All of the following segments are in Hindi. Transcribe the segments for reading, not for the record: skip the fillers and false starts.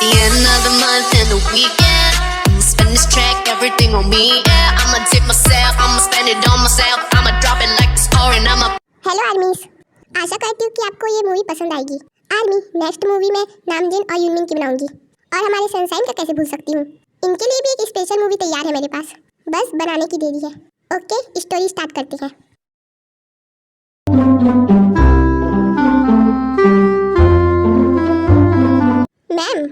the end of the month and the weekend. Spend this track, everything on me. Yeah, I'ma tip myself, I'ma spend it on myself. I'ma drop it like the score and I'ma. Hello armies, आशा करती हूँ कि आपको ये मूवी पसंद आएगी। आर्मी नेक्स्ट मूवी में नामजिन और यूनमिन की बनाऊंगी, और हमारे सनशाइन का कैसे भूल सकती हूँ। इनके लिए भी एक स्पेशल मूवी तैयार है मेरे पास, बस बनाने की देरी है। ओके, स्टोरी स्टार्ट करते हैं। मैम,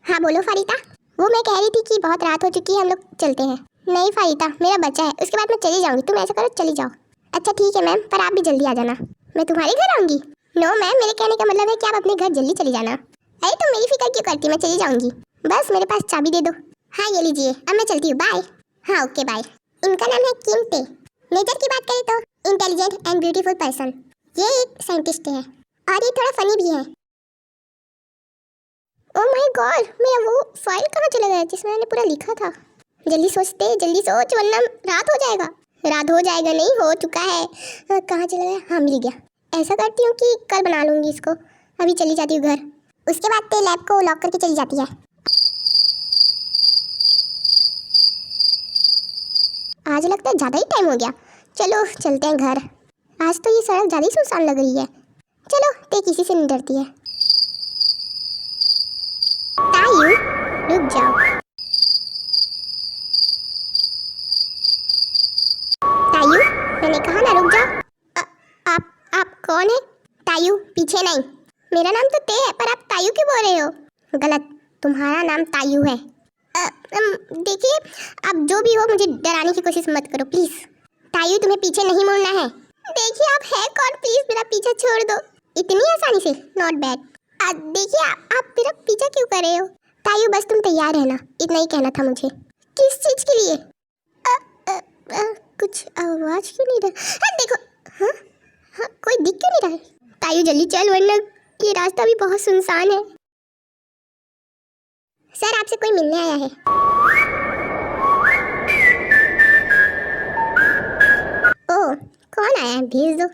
हाँ बोलो फारिता। वो मैं कह रही थी कि बहुत रात हो चुकी है, हम लोग चलते हैं। नहीं फारिता, मेरा बच्चा है, उसके बाद मैं चली जाऊंगी। तुम ऐसा करो, चली जाओ। अच्छा ठीक है मैम, पर आप भी जल्दी आ जाना। मैं तुम्हारे घर आऊंगी? नो मैम, मेरे कहने का मतलब है कि आप अपने घर जल्दी चली जाना। अरे तुम मेरी फिक्र क्यों करती, मैं चली जाऊंगी। बस मेरे पास चाबी दे दो। हाँ ये लीजिए, अब मैं चलती हूँ, बाय। हाँ ओके बाय। इनका नाम है किमटे। नेचर की बात करें तो इंटेलिजेंट एंड ब्यूटीफुल पर्सन। ये एक साइंटिस्ट है और ये थोड़ा फनी भी है। ओह माय गॉड, मेरा वो फाइल कहाँ चला गया जिसमें मैंने पूरा लिखा था। जल्दी सोचते, जल्दी सोच, वरना रात हो जाएगा। रात हो जाएगा नहीं, हो चुका है। कहाँ चला गया? हाँ मिल गया। ऐसा करती हूँ कि कल बना लूँगी इसको, अभी चली जाती हूँ घर। उसके बाद ते लैब को लॉक करके चली जाती है। आज लगता है ज़्यादा ही टाइम हो गया। चलो चलते हैं घर। आज तो ये सड़क ज़्यादा ही सुनसान लग रही है। चलो, ते किसी से नहीं डरती है। तायू, रुक जाओ। तायू, मैंने कहा ना रुक जाओ। आप कौन है? तायू, पीछे नहीं। मेरा नाम तो ते है, पर आप तायू क्यों बोल रहे हो? गलत, तुम्हारा नाम तायू है। देखिए, आप जो भी हो, मुझे डराने की कोशिश मत करो प्लीज। तायू, तुम्हें पीछे नहीं मुड़ना है। देखिए आप है कौन, प्लीज मेरा पीछा छोड़ दो। इतनी आसानी से? Not bad. देखिए आप मेरा पीछा क्यों कर रहे हो? तायू बस तुम तैयार रहना, इतना ही कहना था मुझे। किस चीज के लिए? कुछ आवाज क्यों नहीं रहा? देखो, हाँ कोई दिख क्यों नहीं रहा है? तायू जल्दी चल, वरना ये रास्ता भी बहुत सुनसान है। सर आपसे कोई मिलने आया है। ओह, कौन आया है? भेज दो।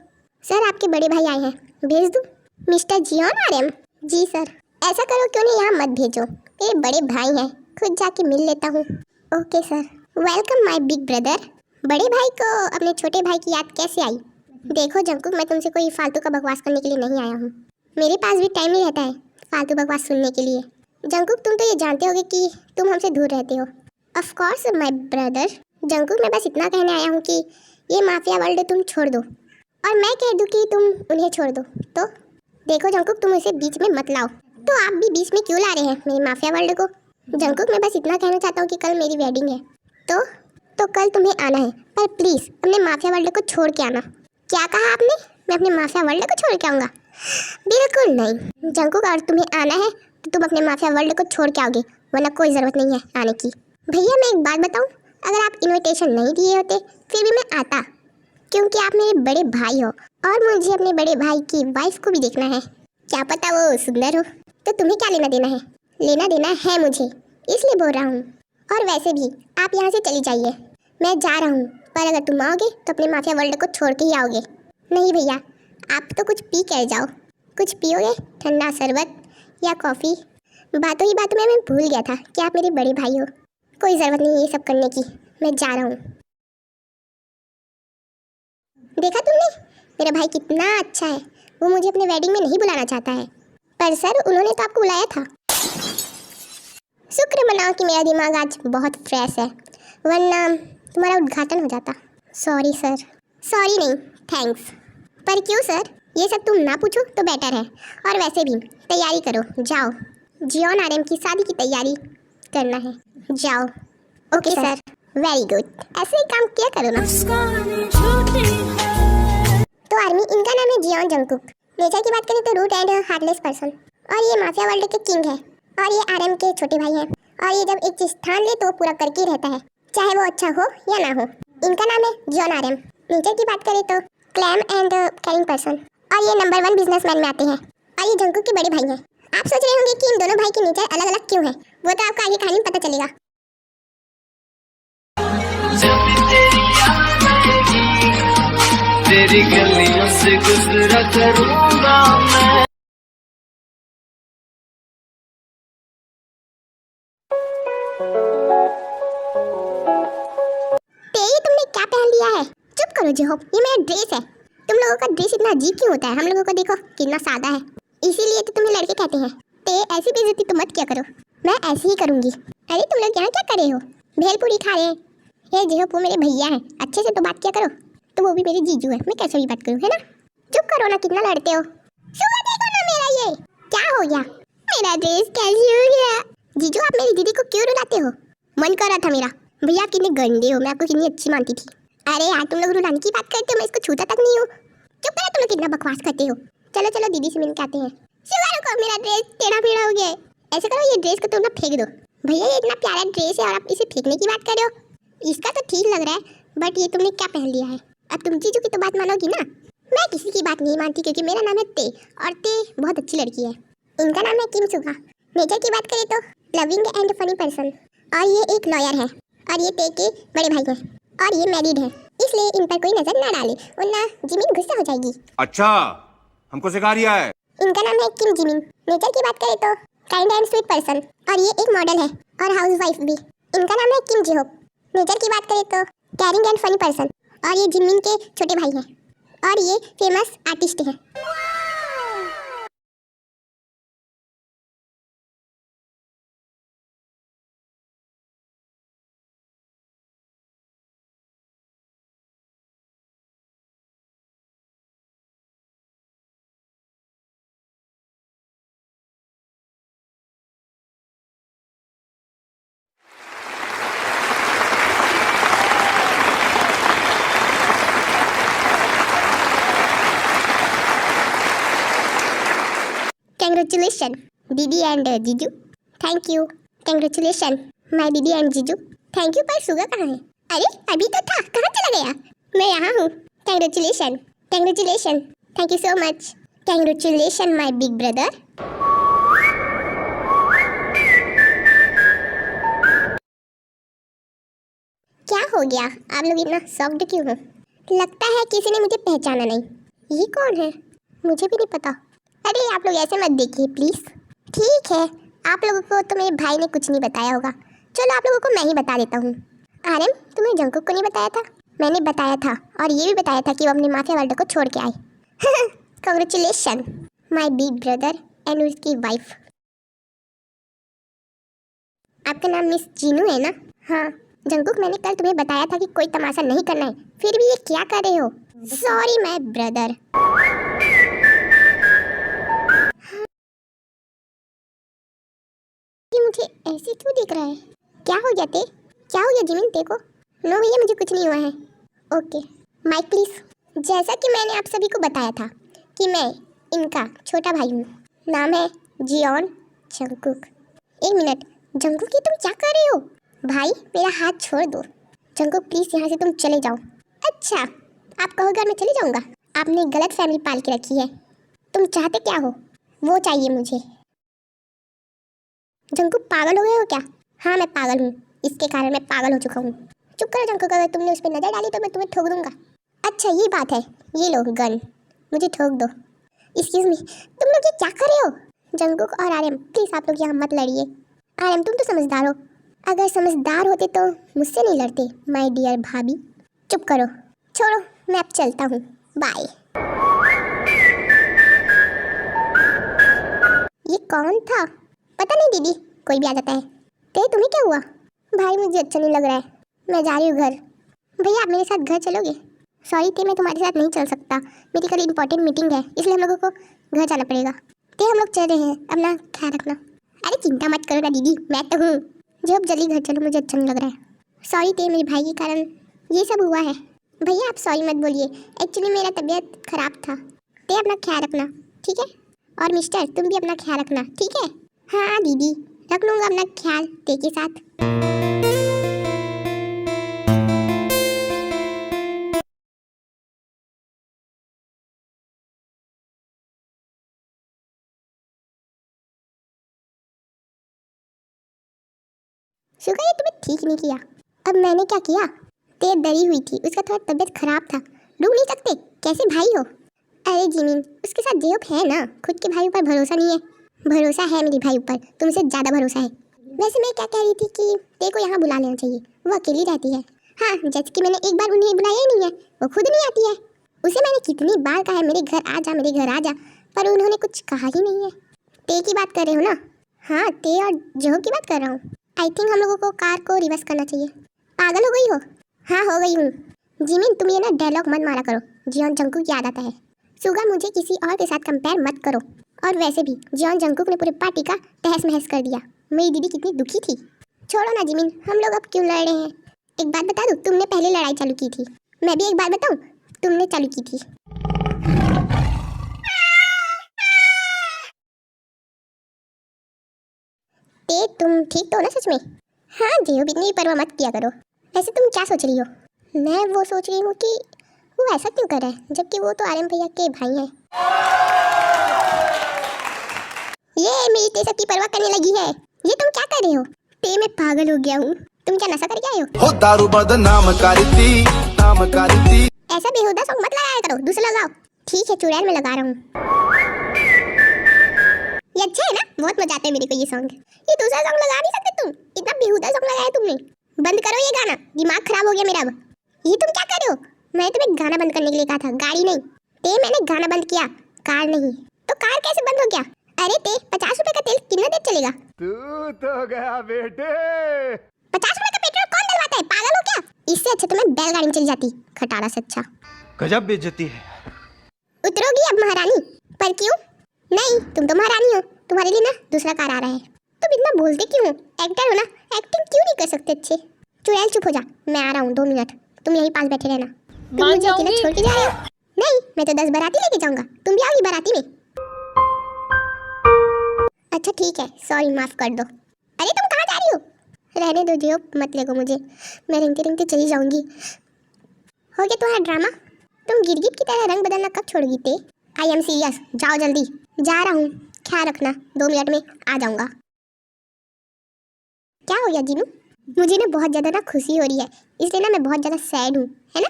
सर आपके बड़े भाई आए हैं, भेज दो। मिस्टर जियोन आर्यन? जी सर। ऐसा करो, क्यों नहीं यहाँ मत भेजो, मेरे बड़े भाई हैं, खुद जाके मिल लेता हूँ। Okay sir. Welcome my big brother. बड़े भाई को अपने छोटे भाई की याद कैसे आई? देखो जंकुक, मैं तुमसे कोई फालतू का बकवास करने के लिए नहीं आया हूँ। मेरे पास भी टाइम नहीं रहता है फालतू बकवास सुनने के लिए। जंकुक, तुम तो ये जानते होगे कि तुम हमसे दूर रहते हो। Of course my brother. Jungkook, मैं बस इतना कहने आया हूँ कि ये माफिया वर्ल्ड तुम छोड़ दो, और मैं कह दूँ कि तुम उन्हें छोड़ दो। तो देखो जंकुक, तुम इसे बीच में मत लाओ। तो आप भी बीच में क्यों ला रहे हैं मेरी माफिया वर्ल्ड को? जंकुक, मैं बस इतना कहना चाहता हूँ कि कल मेरी वेडिंग है, तो कल तुम्हें आना है, पर प्लीज़ अपने माफिया वर्ल्ड को छोड़ के आना। क्या कहा आपने? मैं अपने माफिया वर्ल्ड को छोड़ के आऊँगा? बिल्कुल नहीं जंकुक, अगर तुम्हें आना है तो तुम अपने माफिया वर्ल्ड को छोड़ के आओगे, वरना कोई ज़रूरत नहीं है आने की। भैया मैं एक बात बताऊँ, अगर आप इन्विटेशन नहीं दिए होते फिर भी मैं आता, क्योंकि आप मेरे बड़े भाई हो और मुझे अपने बड़े भाई की वाइफ को भी देखना है। क्या पता वो सुंदर हो। तो तुम्हें क्या लेना देना है? लेना देना है मुझे, इसलिए बोल रहा हूँ। और वैसे भी आप यहाँ से चली जाइए, मैं जा रहा हूँ, पर अगर तुम आओगे तो अपने माफिया वर्ल्ड को छोड़ के ही आओगे। नहीं भैया, आप तो कुछ पी कर जाओ। कुछ पियोगे? ठंडा शरबत या कॉफ़ी? बातों ही बातों में मैं भूल गया था कि आप मेरे बड़े भाई हो। कोई ज़रूरत नहीं है ये सब करने की, मैं जा रहा हूँ। देखा तुमने, मेरा भाई कितना अच्छा है। वो मुझे अपने वेडिंग में नहीं बुलाना चाहता है, पर सर उन्होंने तो आपको बुलाया था। शुक्र मनाओ कि मेरा दिमाग आज बहुत फ्रेश है, वरना तुम्हारा उद्घाटन हो जाता। Sorry sir. सॉरी नहीं, थैंक्स। पर क्यों सर? ये सब तुम ना पूछो तो बेटर है। और वैसे भी तैयारी करो, जाओ। जियोन आर्यन की शादी की तैयारी करना है, जाओ। Okay sir. वेरी गुड, ऐसे ही काम किया करो ना। तो आर्मी, इनका नाम है जियोन जंकुक। नेचर की बात करें तो रूट एंड हार्टलेस पर्सन, और ये माफिया वर्ल्ड के किंग है, और ये आर्यन के छोटे भाई हैं। और ये जब एक चीज ठान ले तो वो पूरा करके ही रहता है, चाहे वो अच्छा हो या ना हो। इनका नाम है जियोन आर्यन। नेचर की बात करें तो क्लैम एंड कैरिंग पर्सन, और ये नंबर 1 बिजनेसमैन में आते हैं, और ये जंकुक के बड़े भाई हैं। आप सोच रहे होंगे कि इन दोनों भाई के नेचर अलग अलग क्यों है, वो तो आपको आगे कहानी में पता चलेगा। तेरी गलियों से गुजरा करूँगा मैं। तेरी तुमने क्या पहन लिया है? चुप करो जो, ये मेरा ड्रेस है। तुम लोगों का ड्रेस इतना अजीब क्यों होता है? हम लोगों को देखो कितना सादा है, इसीलिए तो तुम्हें लड़के कहते हैं। ते ऐसी बेइज्जती तो मत किया करो, मैं ऐसे ही करूंगी। अरे तुम लोग यहाँ क्या कर रहे हो? भेलपूरी खा रहे हैं। ये जो वो मेरे भैया हैं, अच्छे से तो बात किया करो। तो वो भी मेरे जीजू है, मैं कैसे भी बात करूँ, है ना? चुप करो ना, कितना लड़ते हो। सुबह देखो ना मेरा ये क्या हो गया, मेरा ड्रेस कैसे हो गया? जीजू आप मेरी दीदी को क्यों रुलाते हो? मन कर रहा था मेरा। भैया आप कितने गंदे हो, मैं आपको कितनी अच्छी मानती थी। अरे यार तुम लोग रुलाने की बात करते हो, मैं इसको छूता तक नहीं हूँ। चुप करो, तुम लोग कितना बकवास करते हो। चलो चलो दीदी से मिल के आते हैं। सुबह रुको, मेरा ड्रेस टेढ़ा मेढ़ा हो गया है। ऐसे करो, ये ड्रेस को तुम ना फेंक दो। भैया ये इतना प्यारा ड्रेस है और आप इसे फेंकने की बात कर रहे हो? इसका तो ठीक लग रहा है, बट ये तुमने क्या पहन लिया है? अब तुम जीजू की तो बात मानोगी ना? मैं किसी की बात नहीं मानती, क्योंकि मेरा नाम है ते और ते बहुत अच्छी लड़की है। इनका नाम है किम सुगा। नेचर की बात करें तो लविंग एंड फनी पर्सन, और ये एक लॉयर है, और ये ते के बड़े भाई हैं, और ये मैरिड है, इसलिए इन पर कोई नजर ना डाले वरना जिमिन गुस्सा हो जाएगी। अच्छा, हमको सिखा रिया है। इनका नाम है किम जिमिन। नेचर की बात करें तो काइंड एंड स्वीट पर्सन, और ये एक मॉडल है और हाउसवाइफ भी। इनका नाम है किम जिहोक। नेचर की बात करें तो कैरिंग एंड फनी पर्सन, और ये जिमिन के छोटे भाई हैं, और ये फेमस आर्टिस्ट हैं। Congratulations, दीदी एंड जीजू। Thank you. Congratulations, माय दीदी एंड जीजू। थैंक यू, पर सुगा कहाँ है? अरे अभी तो था, कहाँ चला गया? मैं यहाँ हूँ। Congratulations, congratulations, thank you so much. Congratulations, my big brother. क्या हो गया, आप लोग इतना शॉक्ड क्यों हो? लगता है किसी ने मुझे पहचाना नहीं। ये कौन है? मुझे भी नहीं पता। अरे आप लोग ऐसे मत देखिए प्लीज़। ठीक है, आप लोगों को तो मेरे भाई ने कुछ नहीं बताया होगा, चलो आप लोगों को मैं ही बता देता हूँ। आर्यन, तुम्हें जंकुक को नहीं बताया था? मैंने बताया था, और ये भी बताया था कि वो अपने माफिया वर्ल्ड को छोड़ के आए। Congratulation my big brother and उसकी वाइफ। आपका नाम मिस जीनू है ना? हाँ जंकुक, मैंने कल तुम्हें बताया था कि कोई तमाशा नहीं करना है, फिर भी ये क्या कर रहे हो? Sorry my brother. ये मुझे ऐसे क्यों दिख रहा है? क्या हो गया ते? क्या हो गया जिमिन ते को? नो भैया, मुझे कुछ नहीं हुआ है। Okay mic please. जैसा कि मैंने आप सभी को बताया था कि मैं इनका छोटा भाई हूँ, नाम है जियोन जंकुक। एक मिनट, जंकुक ये तुम क्या कर रहे हो? भाई मेरा हाथ छोड़ दो। जंकुक प्लीज यहाँ से तुम चले जाओ। अच्छा आप कहोगे मैं चले जाऊँगा? आपने गलत फैमिली पाल के रखी है। तुम चाहते क्या हो? वो चाहिए मुझे। जंकुक पागल हो गए हो क्या? हाँ मैं पागल हूँ, इसके कारण मैं पागल हो चुका हूँ। चुप करो जंकुक, अगर तुमने उस पर नजर डाली तो मैं तुम्हें ठोक दूंगा। अच्छा ये बात है, ये लो गन, मुझे ठोक दो। एक्सक्यूज मी, तुम लोग ये क्या कर रहे हो? जंकुक और आर्यन प्लीज आप लोग यहाँ मत लड़िए। आर्यन तुम तो समझदार हो, अगर समझदार होते तो मुझसे नहीं लड़ते माय डियर भाभी। चुप करो, छोड़ो मैं अब चलता हूँ, बाय। ये कौन था? पता नहीं दीदी, कोई भी आ जाता है। ते तुम्हें क्या हुआ? भाई मुझे अच्छा नहीं लग रहा है, मैं जा रही हूँ घर। भैया आप मेरे साथ घर चलोगे? सॉरी ते मैं तुम्हारे साथ नहीं चल सकता, मेरी कल इंपॉर्टेंट मीटिंग है, इसलिए हम लोगों को घर जाना पड़ेगा। ते हम लोग चल रहे हैं, अपना ख्याल रखना। अरे चिंता मत करो ना दीदी, मैं तो हूँ। जब जल्दी घर चलो, मुझे अच्छा नहीं लग रहा है। सॉरी ते, मेरे भाई के कारण ये सब हुआ है। भैया आप सॉरी मत बोलिए, एक्चुअली मेरा तबीयत खराब था। ते अपना ख्याल रखना, ठीक है? और मिस्टर तुम भी अपना ख्याल रखना, ठीक है? हाँ दीदी, रख लूँगा अपना ख्याल ते के साथ। शुक्र है तुम्हें ठीक नहीं किया। अब मैंने क्या किया? ते डरी हुई थी, उसका थोड़ा तबीयत खराब था, रुक नहीं सकते? कैसे भाई हो? अरे जिमिन, उसके साथ जेब है ना, खुद के भाई ऊपर भरोसा नहीं है। भरोसा है मेरे भाई ऊपर, तुमसे ज़्यादा भरोसा है। वैसे मैं क्या कह रही थी कि तेरे को यहाँ बुला लेना चाहिए, वो अकेली रहती है। हाँ, जैसे कि मैंने एक बार उन्हें बुलाया ही नहीं है, वो खुद नहीं आती है। उसे मैंने कितनी बार कहा है मेरे घर आ जा, मेरे घर आ जा, पर उन्होंने कुछ कहा ही नहीं है। ते की बात कर रहे हो ना? हाँ, ते और जो की बात कर रहा हूँ। आई थिंक हम लोगों को कार को रिवर्स करना चाहिए। पागल हो गई हो? हाँ, हो गई हूँ। जिमिन, तुम ये ना डायलॉग मत मारा करो, जियोन जंकुक की आदत है। सुगा, मुझे किसी और के साथ कंपेयर मत करो। और वैसे भी जियोन जंकुक ने पूरे पार्टी का तहस महस कर दिया। मेरी दीदी कितनी दुखी थी। छोड़ो ना जिमिन, हम लोग अब क्यों लड़ रहे हैं? एक बात बता दूं, तुमने पहले लड़ाई चालू की थी। मैं भी एक बात बताऊं, तुमने चालू की थी। ते, तुम ठीक तो हो ना सच में? हाँ जियो, इतनी परवाह मत किया करो। वैसे तुम क्या सोच रही हो? मैं वो सोच रही हूँ कि वो ऐसा क्यों कर रहा है, जबकि वो तो आर्यन भैया के भाई हैं। ये मेरी ते सबकी परवाह करने लगी है। ये तुम क्या कर रहे हो? ते, मैं पागल हो गया हूँ। तुम क्या नशा करके आए हो? दारू बदनाम करती, नाम करती। ऐसा बेहुदा सॉन्ग मत लगाया करो, दूसरा लगाओ। ठीक है चुड़ैल, में लगा रहा हूँ। ये अच्छा है ना? बहुत मजा आता है मेरे को ये सॉन्ग। ये दूसरा सॉन्ग लगा नहीं सकते तुम? इतना बेहुदा सॉन्ग लगाया तुमने। बंद करो ये गाना, दिमाग खराब हो गया मेरा अब। ये तुम क्या कर रहे हो? मैं तुम्हें गाना बंद करने के लिए कहा था, गाड़ी नहीं। ते, मैंने गाना बंद किया, कार नहीं। तो कार कैसे बंद हो गया? अरे ते, 50 रुपए का तेल कितना देर चलेगा? तू तो गया बेटे। 50 रुपए का पेट्रोल कौन डलवाता है, पागल हो क्या? इससे अच्छा तो मैं बैलगाड़ी में चली जाती, खटारा से अच्छा। गजब बेइज्जती है। उतरोगी अब महारानी? पर क्यों? नहीं, तुम तो महारानी हो, तुम्हारे लिए ना दूसरा कार आ रहा है। तुम इतना बोलते क्यों हो? एक्टर हो ना, एक्टिंग क्यों नहीं कर सकते अच्छे? चुड़ैल चुप हो जा, मैं आ रहा हूँ 2 मिनट। तुम यहीं पास बैठे रहना। तुम मुझे अकेले छोड़ के जा रहे हो? नहीं, मैं तो 10 बाराती लेके जाऊंगा, तुम भी आओगी बाराती में? अच्छा ठीक है, सॉरी, माफ कर दो। अरे तुम कहाँ जा रही हो? रहने दो जियो, मत लेगो मुझे, मैं रेंगते रेंगते चली जाऊंगी। हो गया तुम्हारा ड्रामा? तुम गिरगिट की तरह रंग बदलना कब छोड़ोगी ते? आई एम सीरियस, जाओ जल्दी। जा रहा हूँ, ख्याल रखना, 2 मिनट में आ जाऊंगा। क्या हो गया जीनू? मुझे ना बहुत ज़्यादा ना खुशी हो रही है, इसलिए ना मैं बहुत ज़्यादा सैड हूँ, है ना?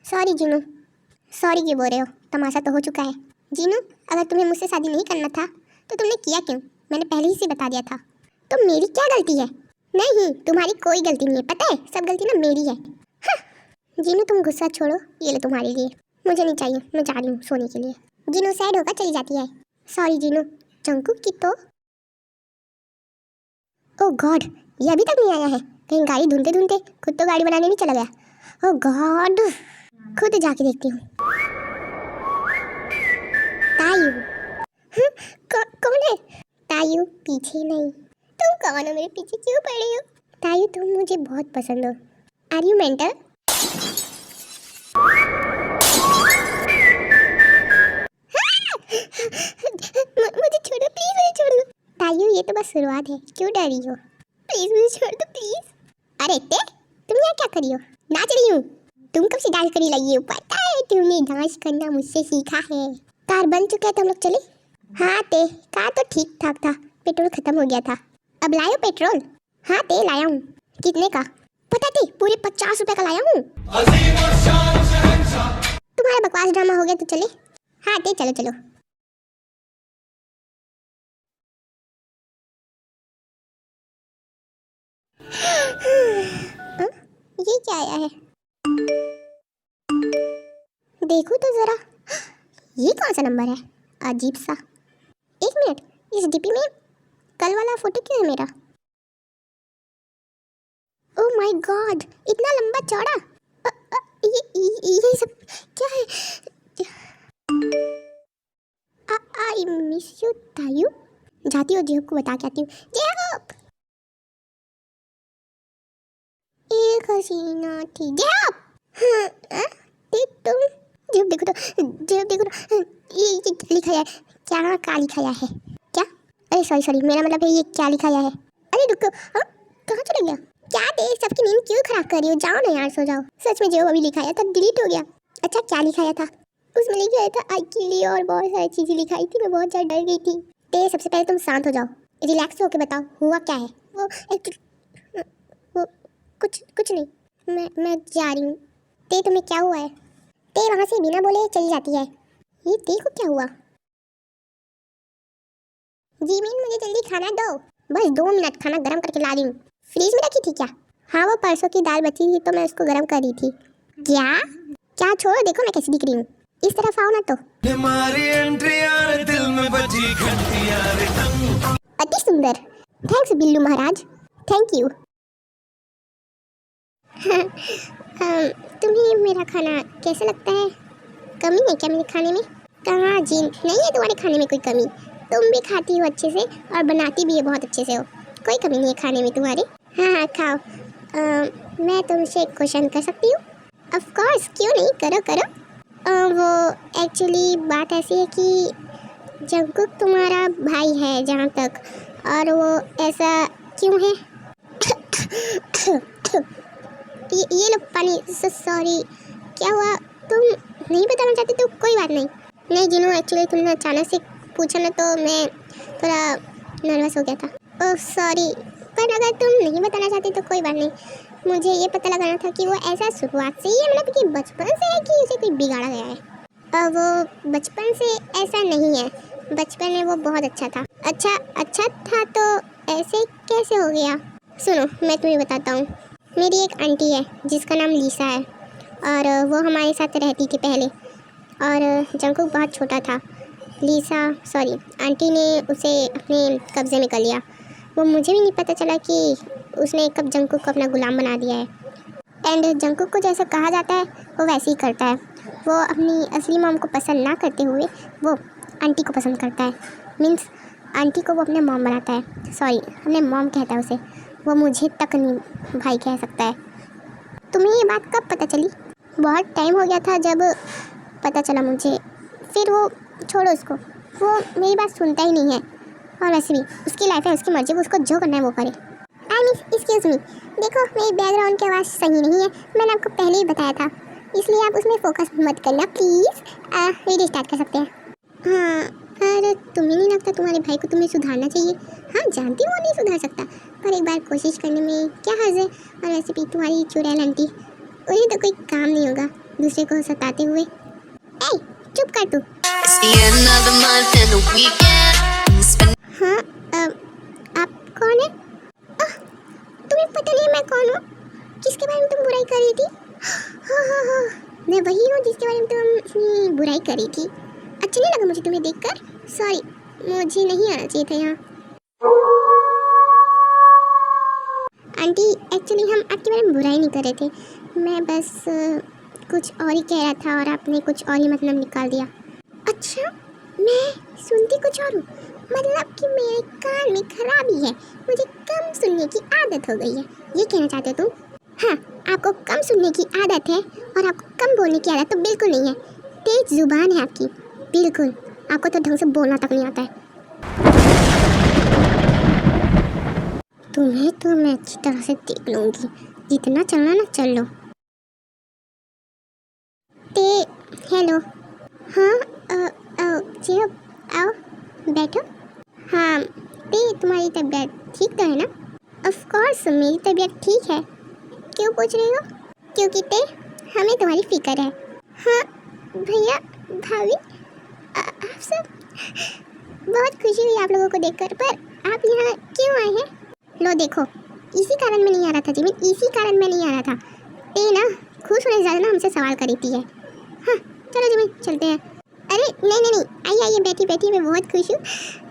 सॉरी जीनू। सॉरी क्यों बोल रहे हो? तमाशा तो हो चुका है। जीनू, अगर तुम्हें मुझसे शादी नहीं करना था तो तुमने किया क्यों? मैंने पहले ही से बता दिया था। तो मेरी क्या गलती है? नहीं, तुम्हारी कोई गलती नहीं है, पता है, सब गलती ना मेरी है। हाँ। जीनू तुम गुस्सा छोड़ो, ये ले तुम्हारे लिए। मुझे नहीं चाहिए, मैं जा रही हूँ सोने के लिए। जीनू सैड होकर चली जाती है। सॉरी जीनू। जंकुक की तो ओह गॉड, ये अभी तक नहीं आया है। कहीं गाड़ी ढूंढते ढूंढते खुद तो गाड़ी बनाने नहीं चला गया। ओह गॉड, खुद जाके देखती हूँ। तायू। कौन है? तायू, पीछे नहीं। तुम कौन हो? मेरे पीछे क्यों पड़े हो? तायू, तुम मुझे बहुत पसंद हो। Are you mental? मुझे छोड़ो प्लीज, मुझे छोड़ दो। तायू, ये तो बस शुरुआत है, क्यों डर रही हो? प्लीज मुझे छोड़ दो प्लीज। अरे ते, तुम यहाँ क्या करी हो? नाच रही हूँ। तुम कब से डांस करने लगी हो? पता है, तुमने डांस करना मुझसे सीखा है। कार बन चुका है तो हम लोग चले? हाँ ते, कार तो ठीक ठाक था, पेट्रोल खत्म हो गया था। अब लायो पेट्रोल? हाँ ते, लाया हूँ। कितने का? पता ते, पूरे 50 रुपए का लाया हूँ। तुम्हारा बकवास ड्रामा हो गया तो चले? हाँ ते, चलो चलो। ये क्या आया है? देखो तो जरा, ये कौन सा नंबर है? अजीब सा। 1 मिनट, इस डीपी में कल वाला फोटो क्यों है मेरा? ओह माय गॉड, इतना लंबा चौड़ा। ये सब क्या है? आई मिस यू तायू। जाती हूँ जेहब को बता के आती हूँ। जेहब, एक हसीना थी। जेहब, हाँ, तुम जेहब देखो तो, जेहब देखो तो, ये क्या लिखा है? क्या लिखा है? क्या? अरे सॉरी, मेरा मतलब है ये क्या लिखा है? अरे रुको, हाँ, कहाँ चले गया? क्या देख, सबकी नींद क्यों खराब कर रही हो? जाओ ना यार, सो जाओ। सच में जो अभी लिखाया था डिलीट हो गया। अच्छा, क्या लिखाया था? उसमें लिखा था आई के लिए और बहुत सारी चीजें लिखाई थी। मैं बहुत ज़्यादा डर गई थी। ते, सबसे पहले तुम शांत हो जाओ, रिलैक्स होके बताओ हुआ क्या है। वो कुछ नहीं, मैं जा रही हूँ। ते, तुम्हें क्या हुआ है? ते वहाँ से बिना बोले चली जाती है। ये ते को क्या हुआ? जीमिन मुझे जल्दी खाना दो। बस 2 मिनट, खाना गर्म करके ला रही हूँ। फ्रिज में रखी थी क्या? हाँ, वो परसों की दाल बची थी तो मैं उसको गर्म कर रही थी। क्या क्या? छोड़ो, देखो मैं कैसी दिख रही हूँ। इस तरफ आओ ना तो। दिल में बजी घंटियां। अति सुंदर। Thanks Billu Maharaj, thank you. तुम्हें मेरा खाना कैसा लगता है? कमी है क्या मेरे खाने में? कहाँ जी, नहीं है तुम्हारे खाने में कोई कमी। तुम भी खाती हो अच्छे से और बनाती भी है बहुत अच्छे से हो। कोई कमी नहीं है खाने में तुम्हारे। हाँ हाँ खाओ। मैं तुमसे एक क्वेश्चन कर सकती हूँ? ऑफ कोर्स, क्यों नहीं, करो करो। वो एक्चुअली बात ऐसी है कि जंगकुक तुम्हारा भाई है जहाँ तक, और वो ऐसा क्यों है? ये लो पानी। सॉरी, क्या हुआ? तुम नहीं बताना चाहती तो कोई बात नहीं। नहीं जिनू, एक्चुअली तुमने अचानक से पूछा ना तो मैं थोड़ा नर्वस हो गया था। ओह सॉरी, पर अगर तुम नहीं बताना चाहती तो कोई बात नहीं। मुझे ये पता लगाना था कि वो ऐसा शुरुआत से ही है, मतलब कि बचपन से है कि उसे कोई बिगाड़ा गया है? वो बचपन से ऐसा नहीं है, बचपन में वो बहुत अच्छा था। अच्छा था तो ऐसे कैसे हो गया? सुनो मैं तुम्हें बताता हूँ। मेरी एक आंटी है जिसका नाम लीसा है, और वो हमारे साथ रहती थी पहले, और जंगकुक बहुत छोटा था। आंटी ने उसे अपने कब्ज़े में कर लिया। वो मुझे भी नहीं पता चला कि उसने कब जंगकुक को अपना गुलाम बना दिया है। एंड जंगकुक को जैसा कहा जाता है वो वैसे ही करता है। वो अपनी असली मॉम को पसंद ना करते हुए वो आंटी को पसंद करता है। मीन्स आंटी को वो अपने मॉम बनाता है, सॉरी अपने मॉम कहता है उसे। वो मुझे तक नहीं भाई कह सकता है। तुम्हें ये बात कब पता चली? बहुत टाइम हो गया था जब पता चला मुझे। फिर वो छोड़ो उसको, वो मेरी बात सुनता ही नहीं है। और वैसे भी उसकी लाइफ है, उसकी मर्जी, वो उसको जो करना है वो करे। आई मीन एक्सक्यूज़ मी, देखो मेरी बैकग्राउंड की आवाज़ सही नहीं है, मैंने आपको पहले ही बताया था, इसलिए आप उसमें फोकस मत करना प्लीज़। वीडियो स्टार्ट कर सकते हैं। हाँ, पर तुम्हें नहीं लगता तुम्हारे भाई को तुम्हें सुधारना चाहिए? हाँ जानती हूँ वो नहीं सुधार सकता, पर एक बार कोशिश करने में क्या हर्ज है? और वैसे भी तुम्हारी चुड़ैल आंटी, उन्हें तो कोई काम नहीं होगा दूसरे को सताते हुए। ए चुप कर तू। It's the end of the month and the weekend. Spend हाँ, आप कौन है? तुम्हें पता नहीं मैं कौन हूँ? किसके बारे में तुम बुराई कर रही थी? हाँ, मैं वही हूँ जिसके बारे में तुम बुराई कर रही थी। अच्छा नहीं लगा मुझे तुम्हें देखकर, सॉरी, मुझे नहीं आना चाहिए था यहाँ। आंटी एक्चुअली हम आपके बारे में बुराई नहीं कर रहे थे, मैं बस कुछ और ही कह रहा था और आपने कुछ और ही मतलब निकाल दिया। अच्छा, मैं सुनती कुछ और हूँ, मतलब कि मेरे कान में खराबी है, मुझे कम सुनने की आदत हो गई है, ये कहना चाहते हो तुम? हाँ, आपको कम सुनने की आदत है और आपको कम बोलने की आदत तो बिल्कुल नहीं है। तेज जुबान है आपकी, बिल्कुल। आपको तो ढंग से बोलना तक नहीं आता है। तुम्हें तो मैं अच्छी तरह से देख लूँगी, जितना चलना ना चल लो। हेलो, हाँ जी आओ बैठो। हाँ तुम्हारी तबीयत ठीक तो है ना? ऑफ कोर्स मेरी तबीयत ठीक है। क्यों पूछ रही हो? क्योंकि हमें तुम्हारी फिक्र है। हाँ भैया भाभी, आप सब, बहुत खुशी हुई आप लोगों को देखकर, पर आप यहाँ क्यों आए हैं? लो देखो, इसी कारण मैं नहीं आ रहा था जिमिन, इसी कारण मैं नहीं आ रहा था। ना खुश होने ज़्यादा ना हमसे सवाल करी है। हाँ चलो जिमिन चलते हैं। अरे नहीं आइए बैठी, मैं बहुत खुश हूँ।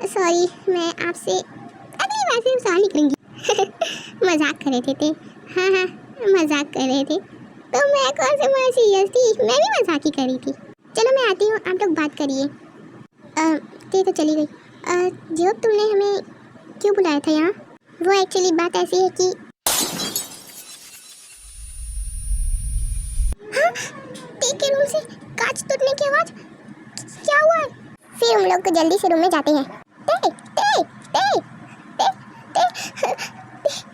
सॉरी, मैं आपसे अगली बार से सवाल नहीं करूँगी। मजाक कर रहे थे। हाँ मजाक कर रहे थे, तो मैं कौन से मैं सीरियस थी, मैं भी मजाक ही कर रही थी। चलो मैं आती हूँ, आप लोग बात करिए। तो चली गई। जो तुमने हमें क्यों बुलाया था यहाँ? वो एक्चुअली बात ऐसी है कि के रूम से कांच टूटने की आवाज, क्या हुआ है? फिर हम लोग को जल्दी से रूम में जाते हैं।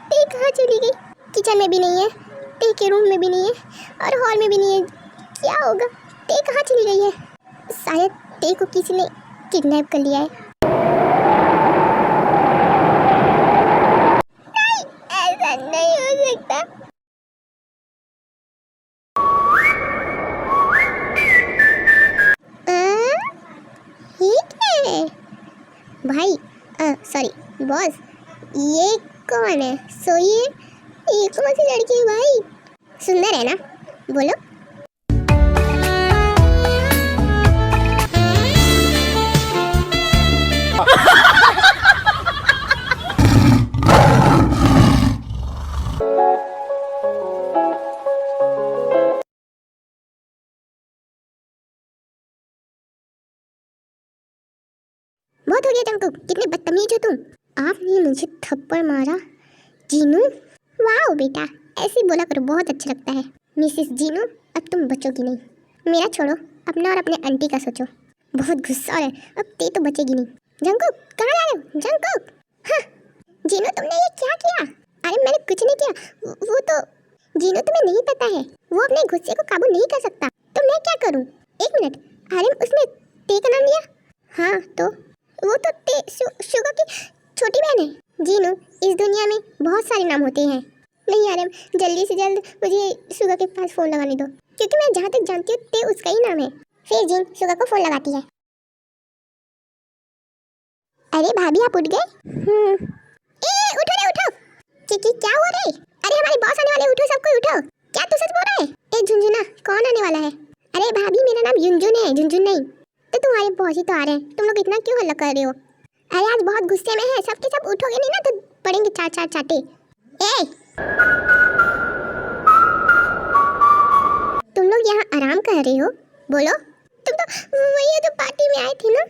ते कहाँ चली गई? किचन में भी नहीं है, ते के रूम में भी नहीं है, और हॉल में भी नहीं है। क्या होगा? ते कहाँ चली गई है? शायद ते को किसी ने किडनैप कर लिया है। नहीं, ऐसा नहीं हो सकता। बॉस, ये कौन है? सोइए, ये कौन सी लड़की है भाई? सुंदर है ना? बोलो। बहुत हो गया जंकुक, कितने बदतमीज हो तुम। आपने मुझे थप्पड़ मारा। जीनू, वाह बेटा, ऐसे बोला करो, बहुत अच्छा लगता है। मिसेस जीनू, अब तुम बचोगी नहीं। मेरा छोड़ो, अपना और अपने आंटी का सोचो। बहुत गुस्सा है, अब ते तो बचेगी नहीं। जंकुक, कहाँ जा रहे हो? जंकुक, हाँ। जीनू, तुमने ये क्या किया? अरे मैंने कुछ नहीं किया। वो तो जीनू, तुम्हें नहीं पता है, वो अपने गुस्से को काबू नहीं कर सकता। तो मैं क्या करूँ? एक मिनट, अरे उसने ते का नाम लिया। हाँ तो वो तो शुगा की छोटी बहन है। जीनू, इस दुनिया में बहुत सारे नाम होते हैं। नहीं यार, जल्दी से जल्द मुझे शुगा के पास फोन लगाने दो, क्योंकि मैं जहाँ तक जानती हूँ ते उसका ही नाम है। फिर जीन शुगा को फोन लगाती है। अरे भाभी, आप उठ गए? उठो रे उठो। चिकी, क्या हुआ रे? अरे हमारे बॉस आने वाले, उठो सब कोई उठो। क्या तू सच बोल रहा है? ए झुनझुना, कौन आने वाला है? अरे भाभी, मेरा नाम युनजुन है, झुनझुन नहीं। तो तुम्हारे बॉस ही तो आ रहे हैं, तुम लोग इतना क्यों हल्ला कर रहे हो? अरे आज बहुत गुस्से में है, सबके सब उठोगे नहीं ना तो पड़ेंगे चार चार चाटे। ए, तुम लोग यहाँ आराम कर रहे हो? बोलो। तुम तो वही जो पार्टी में आए थे ना।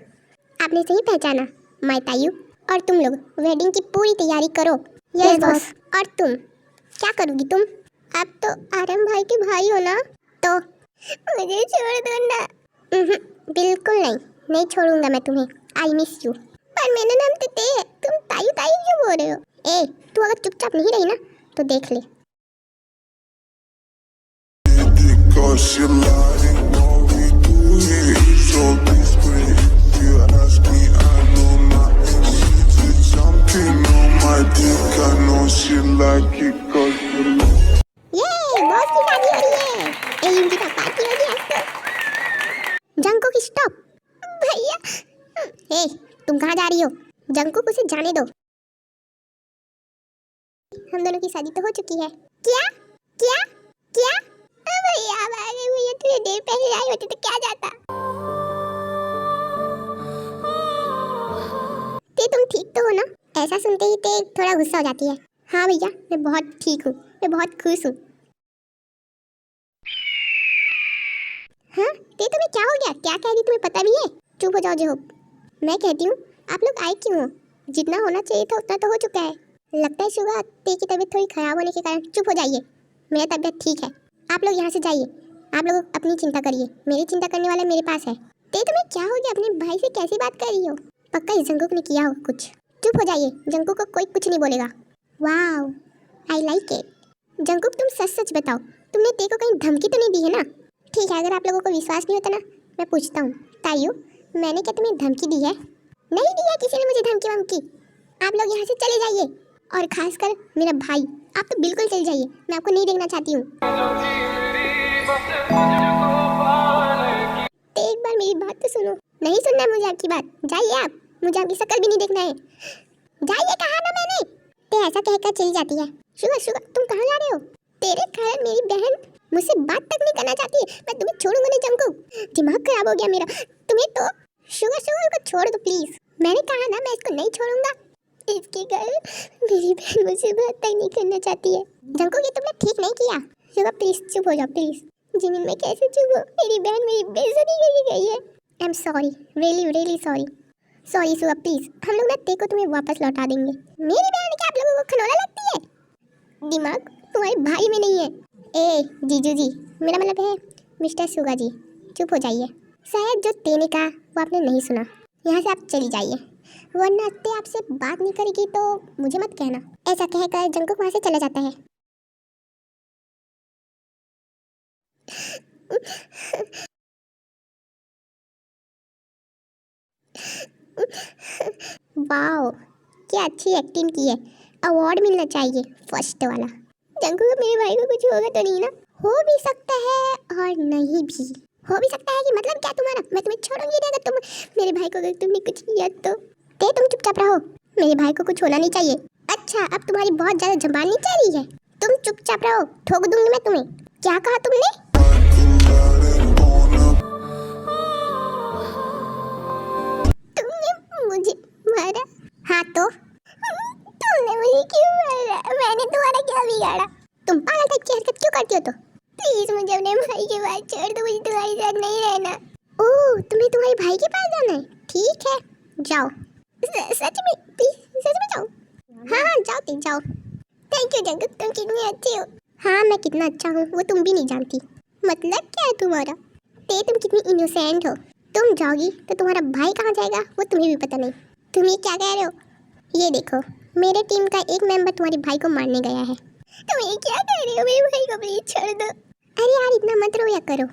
आपने सही पहचाना, माय तायू। और तुम लोग वेडिंग की पूरी तैयारी करो। Yes boss. और तुम क्या करोगी तुम? आप तो आरम भाई के भाई हो ना, तो मुझे छोड़ दो ना। बिल्कुल नहीं, नहीं छोड़ूंगा मैं तुम्हें। आई मिस यू। पर मेरा नाम तो ते है, तुम तायू तायू क्यों बोल रहे हो? ए, तू अगर चुपचाप नहीं रही ना तो देख ले। Because you lying while we do it. So discreet. You ask me, I know nothing. She's jumping on my dick. I know she like it 'cause you like. ये बॉस की शादी हो रही है। ए, इनकी तो पार्टी हो रही है आज तो। Jungkook, stop. भैया। ए, तुम कहाँ जा रही हो? जंकुक, उसे जाने दो। हम दोनों की शादी तो हो चुकी है। क्या क्या क्या? भैया, भैया थोड़ी देर पहले आई होती तो क्या जाता। ते, तुम ठीक तो हो ना? ऐसा सुनते ही ते थोड़ा गुस्सा हो जाती है। हाँ भैया, मैं बहुत ठीक हूँ, मैं बहुत खुश हूँ। हाँ ते, तुम्हें क्या हो गया? क्या कह रही, तुम्हें पता भी है? चुप हो जाओ जो। मैं कहती हूँ, आप लोग आए क्यों हो? जितना होना चाहिए था उतना तो हो चुका है। लगता है शुगा, ते की तबीयत थोड़ी खराब होने के कारण। चुप हो जाइए, मेरी तबीयत ठीक है। आप लोग यहाँ से जाइए, आप लोग अपनी चिंता करिए, मेरी चिंता करने वाला मेरे पास है। ते, तुम्हें क्या हो गया? अपने भाई से कैसी बात कर रही हो? पक्का इस जंकुक ने किया हो कुछ। चुप हो जाइए, जंकुक को कोई कुछ नहीं बोलेगा। Wow, I like it. Jungkook, तुम सच सच बताओ, तुमने ते को कहीं धमकी तो नहीं दी है ना? ठीक है, अगर आप लोगों को विश्वास नहीं होता ना, मैं पूछता हूँ, तायू, मैंने क्या तुम्हें धमकी दी है? नहीं दी है किसी ने मुझे धमकी वमकी। आप लोग यहाँ से चले जाइए, और खासकर मेरा भाई, आप तो बिल्कुल चले जाइए, मैं आपको नहीं देखना चाहती हूँ। एक बार मेरी बात तो सुनो। नहीं सुनना है मुझे आपकी बात, जाइए आप, मुझे आपकी शक्ल भी नहीं देखना है। जाइए, कहा ना मैंने। ते ऐसा कहकर चली जाती है। शुगा, शुगा, तुम कहाँ जा रहे हो? तेरे कारण मेरी बहन मुझसे बात तक नहीं करना चाहती है। मैं तुम्हें छोड़ूंगा नहीं जंकुक, दिमाग खराब हो गया मेरा। तुम्हें तो शुगा, शुगा को छोड़ दो प्लीज। मैंने कहा ना, मैं इसको नहीं छोड़ूंगा। इसके कारण मेरी बहन मुझसे बात तक नहीं करना चाहती है। जंकुक, ये तुमने ठीक नहीं किया। शुगा प्लीज चुप हो जाओ प्लीज। जिमिन, मैं कैसे चुप हूँ? मेरी बहन मेरी बेइज्जती करके गई है। I am sorry, really really sorry. Sorry Suga, please हम लोग ना ते को तुम्हें वापस लौटा देंगे। मेरी बहन क्या आप लोगों को खनौला लगती है? दिमाग तुम्हारे भाई में नहीं है। ए जीजू जी, मेरा मतलब है मिस्टर शुगा जी, चुप हो जाइए। शायद जो ते ने कहा वो आपने नहीं सुना। यहाँ से आप चली जाइए, वरना ते आपसे बात नहीं करेगी तो मुझे मत कहना। ऐसा कहकर जंकुक वहाँ से चला जाता है। वाओ, क्या अच्छी एक्टिंग की है, अवार्ड मिलना चाहिए फर्स्ट वाला। जंकुक, मेरे भाई को कुछ होगा तो नहीं ना? हो भी सकता है और नहीं भी हो भी सकता है। कि मतलब क्या तुम्हारा? मैं तुम्हें छोड़ूंगी नहीं अगर तुम मेरे भाई को, अगर तुमने कुछ किया तो। ते, तुम चुपचाप रहो, मेरे भाई को कुछ होना नहीं चाहिए। अच्छा, अब तुम्हारी बहुत ज्यादा जबान नहीं चल रही है। तुम चुपचाप रहो, ठोक दूंगी मैं तुम्हें। क्या कहा तुमने? तुमने मुझे मारा? हाँ तो तुमने मुझे क्यों मारा? मैंने तुम्हारा क्या बिगाड़ा? तुम पागल टाइप की हरकत क्यों करती हो? तो प्लीज मुझे अपने भाई के पास छोड़ दो, मुझे तुम्हारे साथ नहीं रहना। ओह, तुम्हें तुम्हारे भाई के पास जाना है? ठीक है, जाओ। सच में? प्लीज सच में जाओ। हाँ जाओ जाओ। थैंक यू जंकुक, तुम कितनी अच्छी हो। हाँ, मैं कितना अच्छा हूँ वो तुम भी नहीं जानती। मतलब क्या है तुम्हारा? तुम कितनी इनोसेंट हो। तुम जाओगी तो तुम्हारा भाई कहाँ जाएगा वो तुम्हें भी पता नहीं। तुम ये क्या कह रहे हो? ये देखो, मेरे टीम का एक मेंबर तुम्हारे भाई को मारने गया है। तुम ये क्या कह रहे हो? मेरे भाई को प्लीज छोड़ दो। अरे यार, इतना मत रोया करो।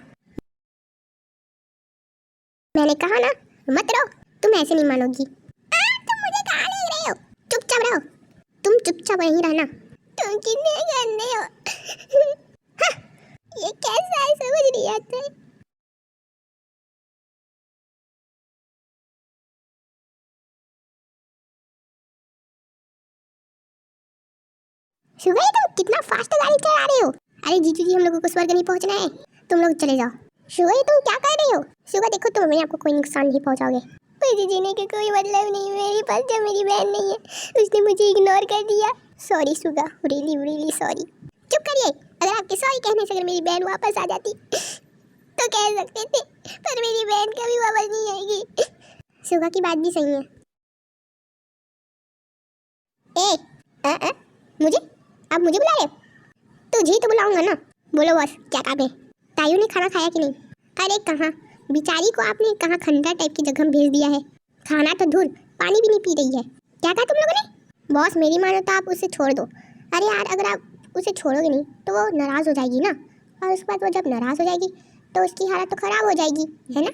मैंने कहा ना मत रो। तुम ऐसे नहीं मानोगी। तुम मुझे कहाँ ले रहे हो? चुपचाप रहो। तुम चुपचाप वहीं रहना। तुम कितने गंदे हो। हाँ, ये कैसा है समझ नहीं आता है। शुगर, तुम कितना फास्ट गाड़ी चला रहे हो? अरे जीजू जी, हम लोगों को स्वर्ग नहीं पहुंचना है, तुम लोग चले जाओ। शुगर, तुम क्या कर रहे हो? शुगर देखो, तुम हमें आपको कोई नुकसान नहीं पहुंचाओगे। मुझे जीने का कोई मतलब नहीं। मेरे पास जब मेरी बहन नहीं है, उसने मुझे इग्नोर कर दिया। Sorry sugar, really sorry. चुप करिए। अगर आपके सॉरी कहने से अगर मेरी बहन वापस आ जाती तो कह सकते थे, पर मेरी बहन कभी वापस नहीं आएगी। शुगर की बात भी सही है। मुझे? आप मुझे बुला रहे हो? तुझे ही तो बुलाऊंगा ना। बोलो बॉस, क्या काम है? तायू ने खाना खाया कि नहीं? अरे कहाँ, बेचारी को आपने कहाँ खंडा टाइप की जगह भेज दिया है। खाना तो दूर, पानी भी नहीं पी रही है। क्या कहा तुम लोगों ने? बॉस, मेरी मानो तो आप उसे छोड़ दो। अरे यार, अगर आप उसे छोड़ोगे नहीं तो वो नाराज़ हो जाएगी ना, और उसके बाद वो जब नाराज़ हो जाएगी तो उसकी हालत तो ख़राब हो जाएगी, है ना?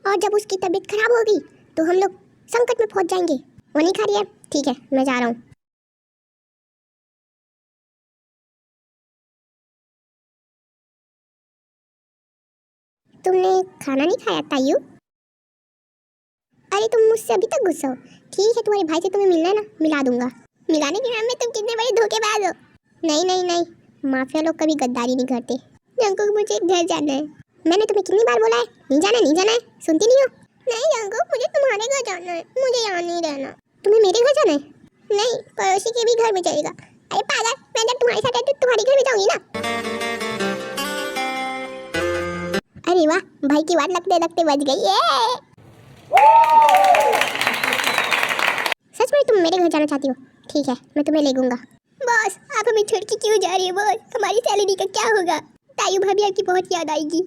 और जब उसकी तबीयत खराब होगी तो हम लोग संकट में पहुँच जाएंगे। वो नहीं खा रही है? ठीक है, मैं जा रहा हूँ। तुमने खाना नहीं खाया तायू? अरे तुम मुझसे अभी तक गुस्सा हो? ठीक है, तुम्हारे भाई से तुम्हें मिलना है ना, मिला दूंगा। मिलाने के नाम में तुम कितने बड़े धोखेबाज हो। नहीं, माफिया लोग कभी गद्दारी नहीं करते। जंकुक, मुझे घर जाना है। मैंने तुम्हें कितनी बार बोला है नहीं जाना है, सुनती नहीं हो? नहीं जंकुक, मुझे तुम्हारे घर जाना है, मुझे यहाँ नहीं रहना। तुम्हें मेरे घर जाना है? नहीं, पड़ोसी के भी घर में जाएगा। अरे पागल, मैं जब तुम्हारे साथ तो तुम्हारे घर में जाऊंगी ना। अरे वाह, भाई की बात लगते लगते बज गई है। सच में तुम मेरे घर जाना चाहती हो? ठीक है, मैं तुम्हें ले जाऊंगा। बॉस, आप हमें छोड़ के क्यों जा रही हो? बॉस, हमारी सैलरी का क्या होगा? तायू भाभी आपकी बहुत याद आएगी।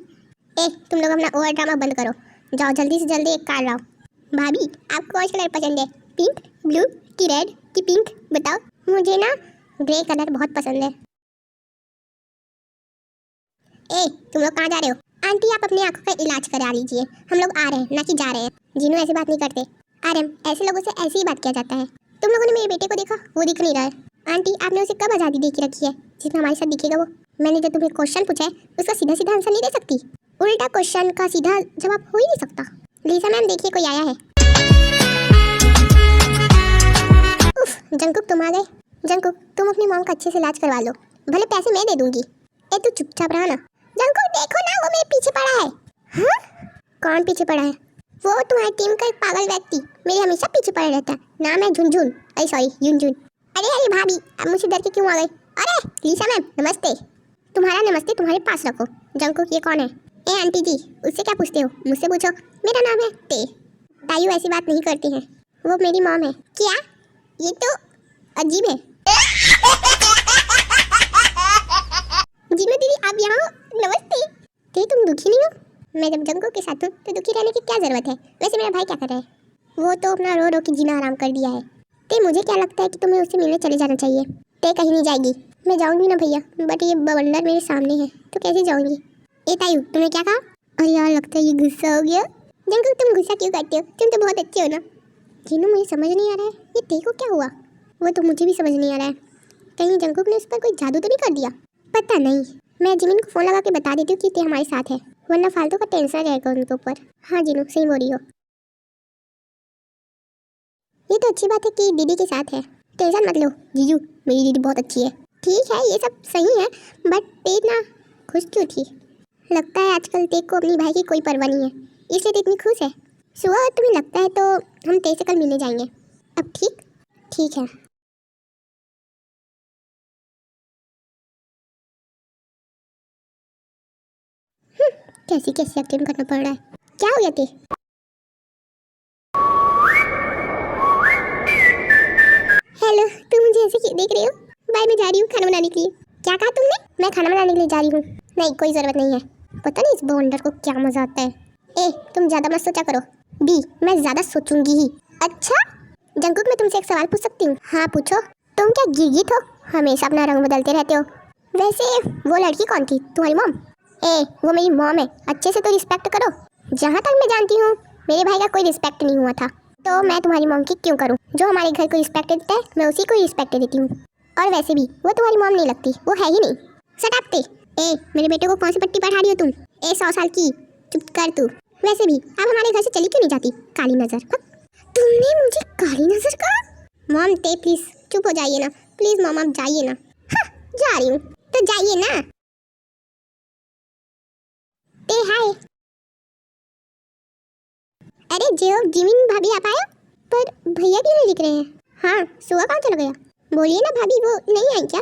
तुम लोग अपना ओवर ड्रामा बंद करो। जाओ जल्दी से जल्दी एक कार लाओ। भाभी, आपको कौन सा कलर पसंद है? पिंक, ब्लू कि रेड कि पिंक? बताओ। मुझे ना ग्रे कलर बहुत पसंद है। तुम लोग कहाँ जा रहे हो? आंटी, आप अपनी आंखों का इलाज करा लीजिए, हम लोग आ रहे हैं, ना कि जा रहे हैं। जीनू, ऐसी बात नहीं करते। आरएम, ऐसे लोगों से ऐसी ही बात किया जाता है। तुम लोगों ने मेरे बेटे को देखा? वो दिख नहीं रहा है। आंटी, आपने उसे कब आज़ादी दे के रखी है जिसमें हमारे साथ दिखेगा वो? मैंने जो तुम्हें क्वेश्चन पूछा है उसका सीधा सीधा आंसर नहीं दे सकती। उल्टा क्वेश्चन का सीधा जवाब हो ही नहीं सकता। लीसा मैम, देखिए कोई आया है। उफ, जंकुक तुम आ गए। जंकुक, तुम अपनी मॉम का अच्छे से इलाज करवा लो, भले पैसे मैं दे दूंगी। तू चुपचाप रहा ना। जंकुक, देखो ना, वो मेरे पीछे पड़ा है। हाँ? कौन पीछे पड़ा है? वो तुम्हारी टीम का एक पागल व्यक्ति मेरे हमेशा पीछे पड़ा रहता है। नाम है झुनझुन। अरे सॉरी, युनझुन। अरे भाभी, अब मुझे डर के क्यों आ गए? अरे लीसा मैम, नमस्ते। तुम्हारा नमस्ते तुम्हारे पास रखो। जंकुक, ये कौन है? आंटी जी, उससे क्या पूछते हो? मुझसे पूछो। मेरा नाम है तायू, ऐसी बात नहीं करती हैं, वो मेरी मॉम है। क्या? ये तो अजीब है। जीनू दीदी, आप यहाँ हो? नमस्ते। तुम दुखी नहीं हो? मैं जब जंकुक के साथ हूँ तो दुखी रहने की क्या जरूरत है? वैसे मेरा भाई क्या कर रहा है? वो तो अपना रो रो के जीना आराम कर दिया है। मुझे क्या लगता है कि तुम्हें उससे मिलने चले जाना चाहिए। कहीं नहीं जाएगी। मैं जाऊंगी ना भैया, बट ये बवंडर मेरे सामने है तो कैसे जाऊंगी? तायू, तुमने क्या कहा? अरे यार, लगता है ये गुस्सा हो गया। जंकुक, तुम गुस्सा क्यों करते हो? तुम तो बहुत अच्छे हो ना। जीनू, मुझे समझ नहीं आ रहा है ये देखो क्या हुआ। वो तो मुझे भी समझ नहीं आ रहा है। कहीं जंकुक ने उस पर कोई जादू तो नहीं कर दिया? पता नहीं, मैं जिमिन को फ़ोन लगा के बता देती हूँ कि ते हमारे साथ है, वरना फालतू का टेंशन रहेगा उनके ऊपर। हाँ जीनू, सही बोल रही हो। ये तो अच्छी बात है कि दीदी के साथ है। टेंशन मत लो जीजू, मेरी दीदी बहुत अच्छी है। ठीक है ये सब सही है, बट ते इतना खुश क्यों थी? लगता है आजकल ते को अपनी भाई की कोई परवाह नहीं है, इसलिए तो इतनी खुश है। सुबह तुम्हें लगता है तो हम ते से कल मिलने जाएंगे। अब ठीक है। कैसी कैसी एक्टिंग करना पड़ रहा है। क्या हो गया ते? हेलो, तुम मुझे ऐसे क्यों देख रही हो? बाय, मैं जा रही हूँ खाना बनाने के लिए। क्या कहा तुमने? मैं खाना बनाने के लिए जा रही हूँ। नहीं, कोई ज़रूरत नहीं है। पता नहीं इस बवंडर को क्या मजा आता है। ए, तुम ज़्यादा मत सोचा करो। बी, मैं ज़्यादा सोचूंगी ही। अच्छा जंकुक, मैं तुमसे एक सवाल पूछ सकती हूँ? हाँ पूछो। तुम क्या गिरगिट हो? हमेशा अपना रंग बदलते रहते हो। वैसे वो लड़की कौन थी? तुम्हारी मॉम? ए, वो मेरी मॉम है, अच्छे से तो रिस्पेक्ट करो। जहाँ तक मैं जानती हूँ मेरे भाई का कोई रिस्पेक्ट नहीं हुआ था, तो मैं तुम्हारी मॉम की क्यों करूँ? जो हमारे घर को रिस्पेक्ट देता है मैं उसी को रिस्पेक्ट देती हूँ। और वैसे भी वो तुम्हारी मॉम नहीं लगती, वो है ही नहीं। शट अप ते। ए, मेरे बेटे को कौन सी पट्टी पढ़ा रही हो तुम? ए 100 साल की, चुप कर तू। वैसे भी आप हमारे घर से चली क्यों नहीं जाती? काली नजर। तुमने मुझे काली नजर कहा? मॉम ते प्लीज चुप हो जाइए ना, प्लीज मॉम आप जाइए ना। हाँ, जा रही हूँ तो जाइए ना। ते हाय। अरे जो जिमिन भाभी आप आए, पर भैया क्यों नहीं दिख रहे हैं? हाँ, सुबह कहाँ चला गया? बोलिए ना भाभी, वो नहीं आई क्या?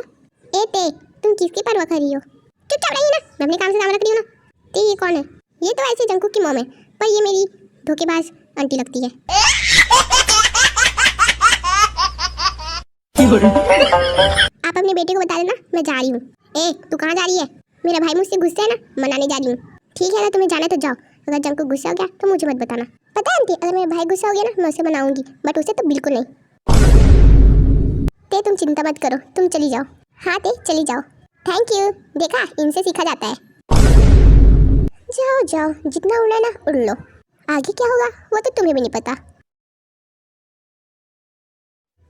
ए ते, तुम किसकी परवाह कर रही हो? चुपचाप रहिए ना, मैं अपने काम से काम रख रही हूँ ना। ते ये कौन है? ये तो ऐसे जंकुक की मॉम है, पर ये मेरी धोखेबाज आंटी लगती है। आप अपने बेटे को बता देना मैं जा रही हूँ। ए, तू कहाँ जा रही है? मेरा भाई मुझसे गुस्सा है ना, मनाने जा रही हूँ। ठीक है ना, तुम्हें जाना तो जाओ। अगर जंकुक गुस्सा हो गया तो मुझे मत बताना। पता है आंटी, अगर मेरा भाई गुस्सा हो गया ना मैं उसे मनाऊंगी, बट उसे तो बिल्कुल नहीं। ते तुम चिंता मत करो, तुम चली जाओ। हाँ ते चली जाओ। Thank you. देखा, इनसे सीखा जाता है। जाओ जाओ, जितना उड़ना ना उड़ लो। आगे क्या होगा वो तो तुम्हें भी नहीं पता।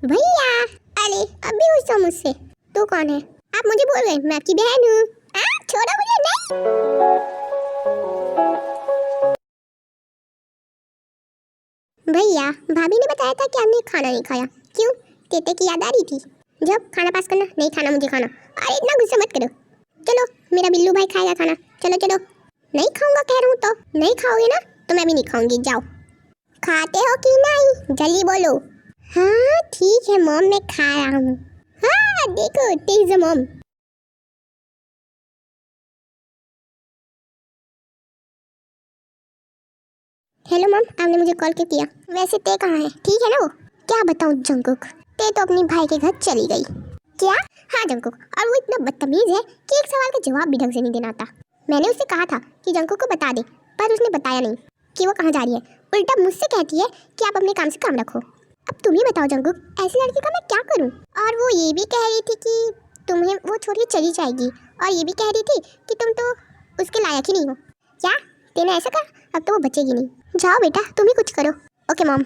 भैया, अरे अभी गुस्सा मुझसे। तू कौन है? आप मुझे बोल रहे? मैं आपकी बहन हूँ। छोड़ो मुझे। नहीं भैया, भाभी ने बताया था कि आपने खाना नहीं खाया। क्यों? तेते की याद आ रही थी? जब खाना पास करना, नहीं खाना मुझे खाना। अरे इतना गुस्सा मत करो। चलो, मेरा बिल्लू भाई खाएगा खाना। चलो चलो। नहीं खाऊंगा कह रहा हूँ तो। नहीं खाओगे ना तो मैं भी नहीं खाऊंगी, जाओ। खाते हो कि नहीं जल्दी बोलो। हाँ ठीक है मॉम, मैं खा रहा हूँ। हाँ देखो, take the mom. Hello mom, आपने मुझे कॉल क्यों किया? वैसे ते कहाँ है? ठीक है ना वो? क्या बताऊँ जंकुक, ते तो अपनी भाई के घर चली गई। क्या? हाँ जंकुक, और वो इतना बदतमीज है कि एक सवाल का जवाब भी ढंग से नहीं देना आता। मैंने उससे कहा था कि जंकुक को बता दे, पर उसने बताया नहीं कि वो कहाँ जा रही है। उल्टा मुझसे कहती है कि आप अपने काम से काम रखो। अब तुम ही बताओ जंकुक, ऐसी लड़की का मैं क्या करूँ? और वो ये भी कह रही थी कि तुम्हें वो छोड़ के चली जाएगी, और ये भी कह रही थी कि तुम तो उसके लायक ही नहीं हो। क्या तेने ऐसा कहा? अब तो वो बचेगी नहीं। जाओ बेटा, तुम ही कुछ करो। Okay mom.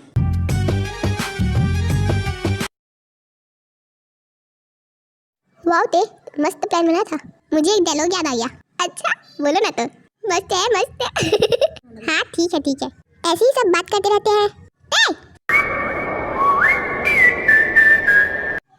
वाह ते, मस्त प्लान बना था। मुझे एक डायलॉग याद आ गया। अच्छा बोलो ना तो। मस्त है मस्त है। हाँ ठीक है, ऐसे ही सब बात करते रहते हैं। ए!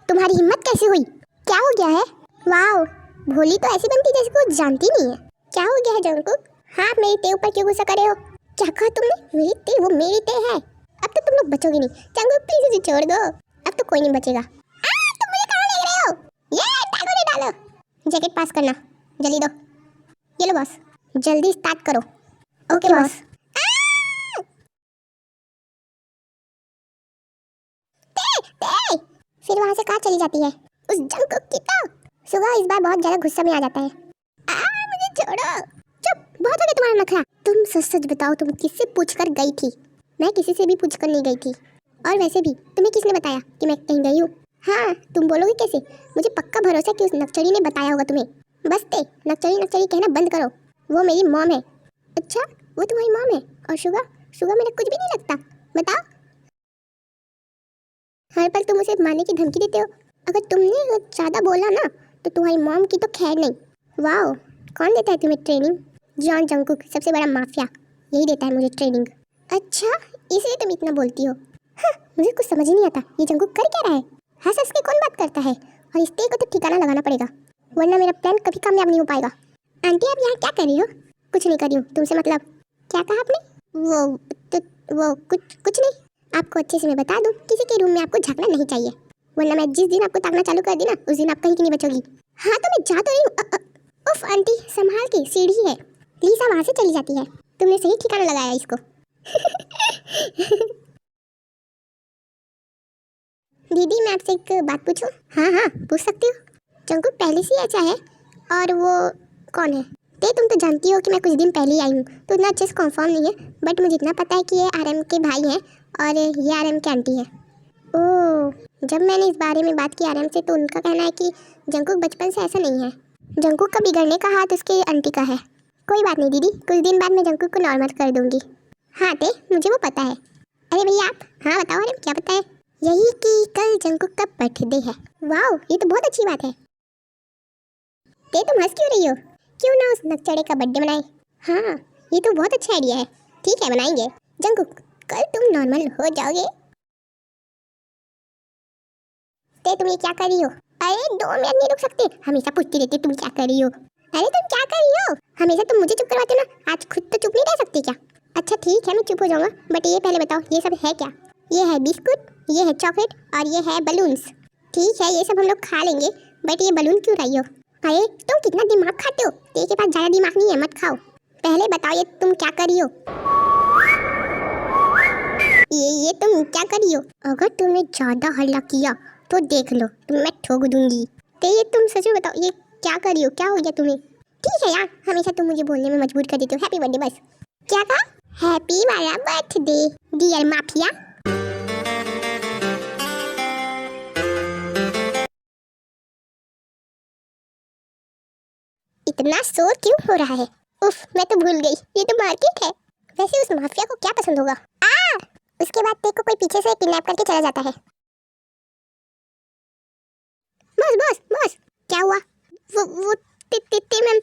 तुम्हारी हिम्मत कैसे हुई? क्या हो गया है? वाह, भोली तो ऐसी बनती जैसे कुछ जानती नहीं है। क्या हो गया है जंकुक? हाँ, मेरी ते ऊपर क्यों गुस्सा करे हो? क्या कहा तुमने? मेरी ते? वो मेरी ते है। अब तो तुम लोग बचोगे नहीं। जंकुक प्लीज उसे छोड़ दो, अब तो कोई नहीं बचेगा। तुम मुझे कहाँ ले रहे हो? ये टांगों में डालो। जैकेट पास करना, जल्दी दो। ये लो बॉस, जल्दी स्टार्ट करो। Okay boss. फिर वहाँ से कहाँ चली जाती है? उस जंकुक की तो। सुबह इस बार बहुत ज्यादा गुस्सा में आ जाता है। मुझे छोड़ो। चुप, बहुत हो गया तुम्हारा नखरा। तुम सच सच बताओ, तुम किससे पूछकर गई थी? मैं किसी से भी पूछकर नहीं गई थी। और वैसे भी तुम्हें किसने बताया कि मैं कहीं गई हूँ? हाँ, तुम बोलोगे कैसे? मुझे पक्का भरोसा कि उस नक्चरी ने बताया होगा तुम्हें। बस ते, नक्चरी कहना बंद करो। वो मेरी मॉम है। अच्छा, वो तुम्हारी मॉम है? और शुगर मेरा कुछ भी नहीं लगता। बताओ। हर पल तुम उसे मारने की धमकी देते हो। अगर तुमने ज़्यादा बोला ना तो तुम्हारी मॉम की तो खैर नहीं। वाह, कौन देता है तुम्हें ट्रेनिंग? जॉन जंकुक, सबसे बड़ा माफिया, यही देता है मुझे ट्रेनिंग। अच्छा, इसलिए तुम इतना बोलती हो? हाँ, मुझे कुछ समझ ही नहीं आता ये जंगकुक कर क्या रहा है। हंस हंस के कौन बात करता है। और इस को तो ठिकाना लगाना पड़ेगा वरना मेरा प्लान कभी कामयाब नहीं हो पाएगा। आंटी आप यहाँ क्या कर रही हो। कुछ नहीं कर रही हूँ तुमसे मतलब। क्या कहा आपने। वो कुछ नहीं। आपको अच्छे से मैं बता दूँ किसी के रूम में आपको झांकना नहीं चाहिए वरना मैं जिस दिन आपको ताकना चालू कर दी ना उस दिन आप कहीं की नहीं बचोगी। हाँ तो मैं जा तो रही हूँ। उफ आंटी संभाल के सीढ़ी है लीसा वहाँ से चली जाती है। तुमने सही ठिकाना लगाया इसको। दीदी मैं आपसे एक बात पूछूं। हाँ हाँ पूछ सकती हो। जंगकुक पहले से ही अच्छा है और वो कौन है। तुम तो जानती हो कि मैं कुछ दिन पहले ही आई हूँ तो इतना अच्छे से कन्फर्म नहीं है बट मुझे इतना पता है कि ये आरएम के भाई हैं और ये आरएम की आंटी है। ओह जब मैंने इस बारे में बात की आरएम से तो उनका कहना है कि जंगकुक बचपन से ऐसा नहीं है। जंगकुक का बिगड़ने का हाथ उसके आंटी का है। कोई बात नहीं दीदी कुछ दिन बाद मैं जंगकुक को नॉर्मल कर दूंगी। हाँ मुझे वो पता है। अरे भैया आप। हाँ बताओ आरएम क्या पता है। यही कि कल जंगकुक का बर्थडे है। वाओ ये तो बहुत अच्छी बात है। तुम हंस क्यों रही हो। क्यों ना उस नकचड़े का बर्थडे मनाएं। हाँ ये तो बहुत अच्छा आइडिया है। ठीक है बनाएंगे। जंगकुक कल तुम नॉर्मल हो जाओगे। तुम ये क्या कर रही हो। अरे 2 मिनट नहीं रुक सकते हमेशा पूछती रहती तुम क्या कर रही हो। अरे तुम क्या कर रही हो। हमेशा तुम मुझे चुप करवाते हो ना आज खुद तो चुप नहीं रह सकती क्या। अच्छा ठीक है मैं चुप हो जाऊंगा बट ये पहले बताओ ये सब है क्या। ये है बिस्कुट ये है चॉकलेट और ये है बलून्स। ठीक है ये सब हम लोग खा लेंगे बट ये बलून क्यों रही हो। अरे तुम कितना दिमाग खाते हो। के पास ज़्यादा दिमाग नहीं है मत खाओ। पहले बताओ ये तुम क्या कर रही हो। ये तुम क्या कर रही हो। अगर तुमने ज़्यादा हल्ला किया तो देख लो मैं ठोक दूंगी। ये तुम सच में बताओ ये क्या कर रही हो क्या हो गया तुम्हें। ठीक है यार हमेशा तुम मुझे बोलने में मजबूर कर देते हो। हैप्पी बर्थडे बस। क्या कहा। हैप्पी वाला बर्थडे डियर माफिया। इतना शोर क्यों हो रहा है। उफ मैं तो भूल गई ये तो मार्केट है। वैसे उस माफिया को क्या पसंद होगा। उसके बाद तेरे को कोई पीछे से किडनैप करके चला जाता है। बस क्या हुआ। वो ते मैम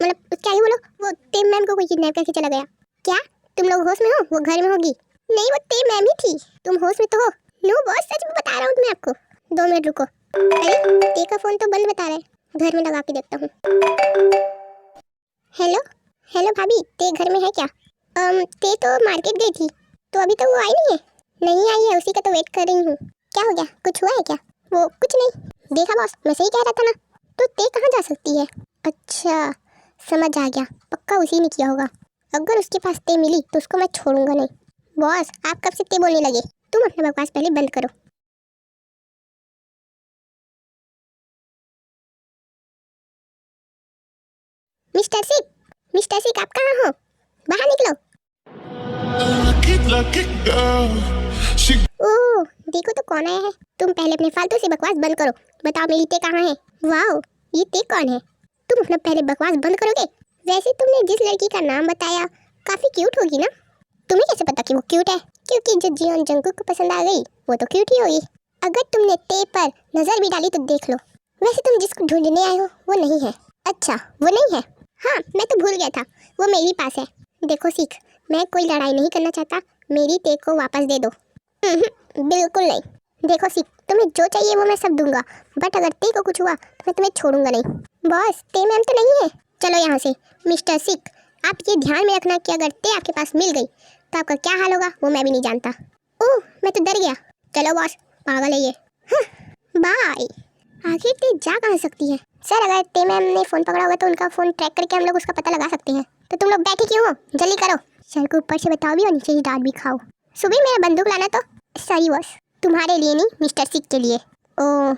मतलब क्या ही बोलो वो ते मैम को कोई किडनैप करके चला गया। क्या तुम लोग होश में हो। वो घर में होगी। नहीं वो ते मैम ही थी। तुम होश में तो हो। नो बॉस सच में बता रहा हूँ मैं आपको। 2 मिनट रुको। अरे ते का फोन तो बंद बता रहा है घर में लगा के देखता हूँ। हेलो भाभी ते घर में है क्या। ते तो मार्केट गई थी तो अभी तक वो आई नहीं है। नहीं आई है उसी का तो वेट कर रही हूँ। क्या हो गया कुछ हुआ है क्या। वो कुछ नहीं। देखा बॉस मैं सही कह रहा था ना। तो ते कहाँ जा सकती है। अच्छा समझ आ गया पक्का उसी ने किया होगा। अगर उसके पास ते मिली तो उसको मैं छोड़ूंगा नहीं। बॉस आप कब से ते बोलने लगे। तुम अपना बकवास पहले बंद करो। मिस्टर सिक आप कहाँ हो। बाहर निकलो। ओह देखो तो कौन आया है। तुम पहले अपने फालतू से बकवास बंद करो। बताओ मेरी ते कहाँ है। वाओ ये ते कौन है। तुम अपना पहले बकवास बंद करोगे। वैसे तुमने जिस लड़की का नाम बताया काफी क्यूट होगी ना। तुम्हें कैसे पता कि वो क्यूट है। क्योंकि जो जियोन जंगकुक को पसंद आ गई वो तो क्यूट ही होगी। अगर तुमने ते पर नजर भी डाली तो देख लो। वैसे तुम जिसको ढूंढने आए हो वो नहीं है। अच्छा वो नहीं है। हाँ मैं तो भूल गया था वो मेरे पास है। देखो सीख मैं कोई लड़ाई नहीं करना चाहता। मेरी ते को वापस दे दो। बिल्कुल नहीं। देखो सीख तुम्हें जो चाहिए वो मैं सब दूंगा बट अगर ते को कुछ हुआ तो मैं तुम्हें छोड़ूंगा नहीं। बॉस ते मैम तो नहीं है। चलो यहाँ से। मिस्टर सिक आप ये ध्यान में रखना कि अगर ते आपके पास मिल गई तो आपका क्या हाल होगा वो मैं भी नहीं जानता। ओह मैं तो डर गया। चलो बॉस पागल है ये। बाय। आखिर ते जा कहाँ सकती है। सर अगर ते मैम ने फ़ोन पकड़ा होगा तो उनका फ़ोन ट्रैक करके हम लोग उसका पता लगा सकते हैं। तो तुम लोग बैठे क्यों हो जल्दी करो। सर को ऊपर से बताओ भी और नीचे से डांट भी खाओ। सुबह मेरा बंदूक लाना तो। सॉरी बॉस तुम्हारे लिए नहीं मिस्टर सिक के लिए। ओह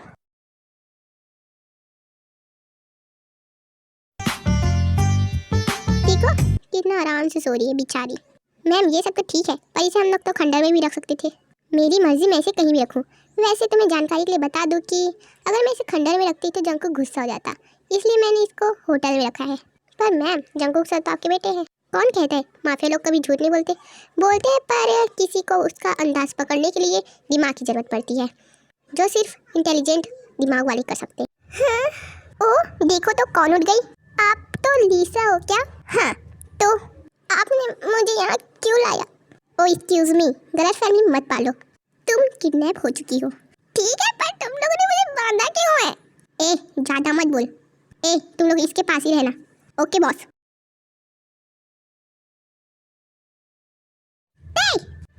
देखो कितना आराम से सो रही है बेचारी। मैम ये सब तो ठीक है पर इसे हम लोग तो खंडर में भी रख सकते थे। मेरी मर्जी मैं इसे कहीं भी रखूँ। वैसे तो मैं जानकारी के लिए बता दूँ कि अगर मैं इसे खंडर में रखती तो जंगकुक गुस्सा हो जाता इसलिए मैंने इसको होटल में रखा है। पर मैम जंगकुक सर तो आपके बेटे हैं। कौन कहता है माफिया लोग कभी झूठ नहीं बोलते हैं पर किसी को उसका अंदाज पकड़ने के लिए दिमाग की ज़रूरत पड़ती है जो सिर्फ इंटेलिजेंट दिमाग वाले कर सकते हैं। हाँ ओह देखो तो कौन उठ गई। आप तो लीसा हो क्या। हाँ तो आपने मुझे यहाँ क्यों लाया। ओ एक्सक्यूज मी, गलतफहमी मत पालो, तुम किडनैप हो चुकी हो। ठीक है, पर तुम लोगों ने मुझे बांधा क्यों है? ए ज्यादा मत बोल। ए तुम लोग इसके पास ही रहना। Okay boss.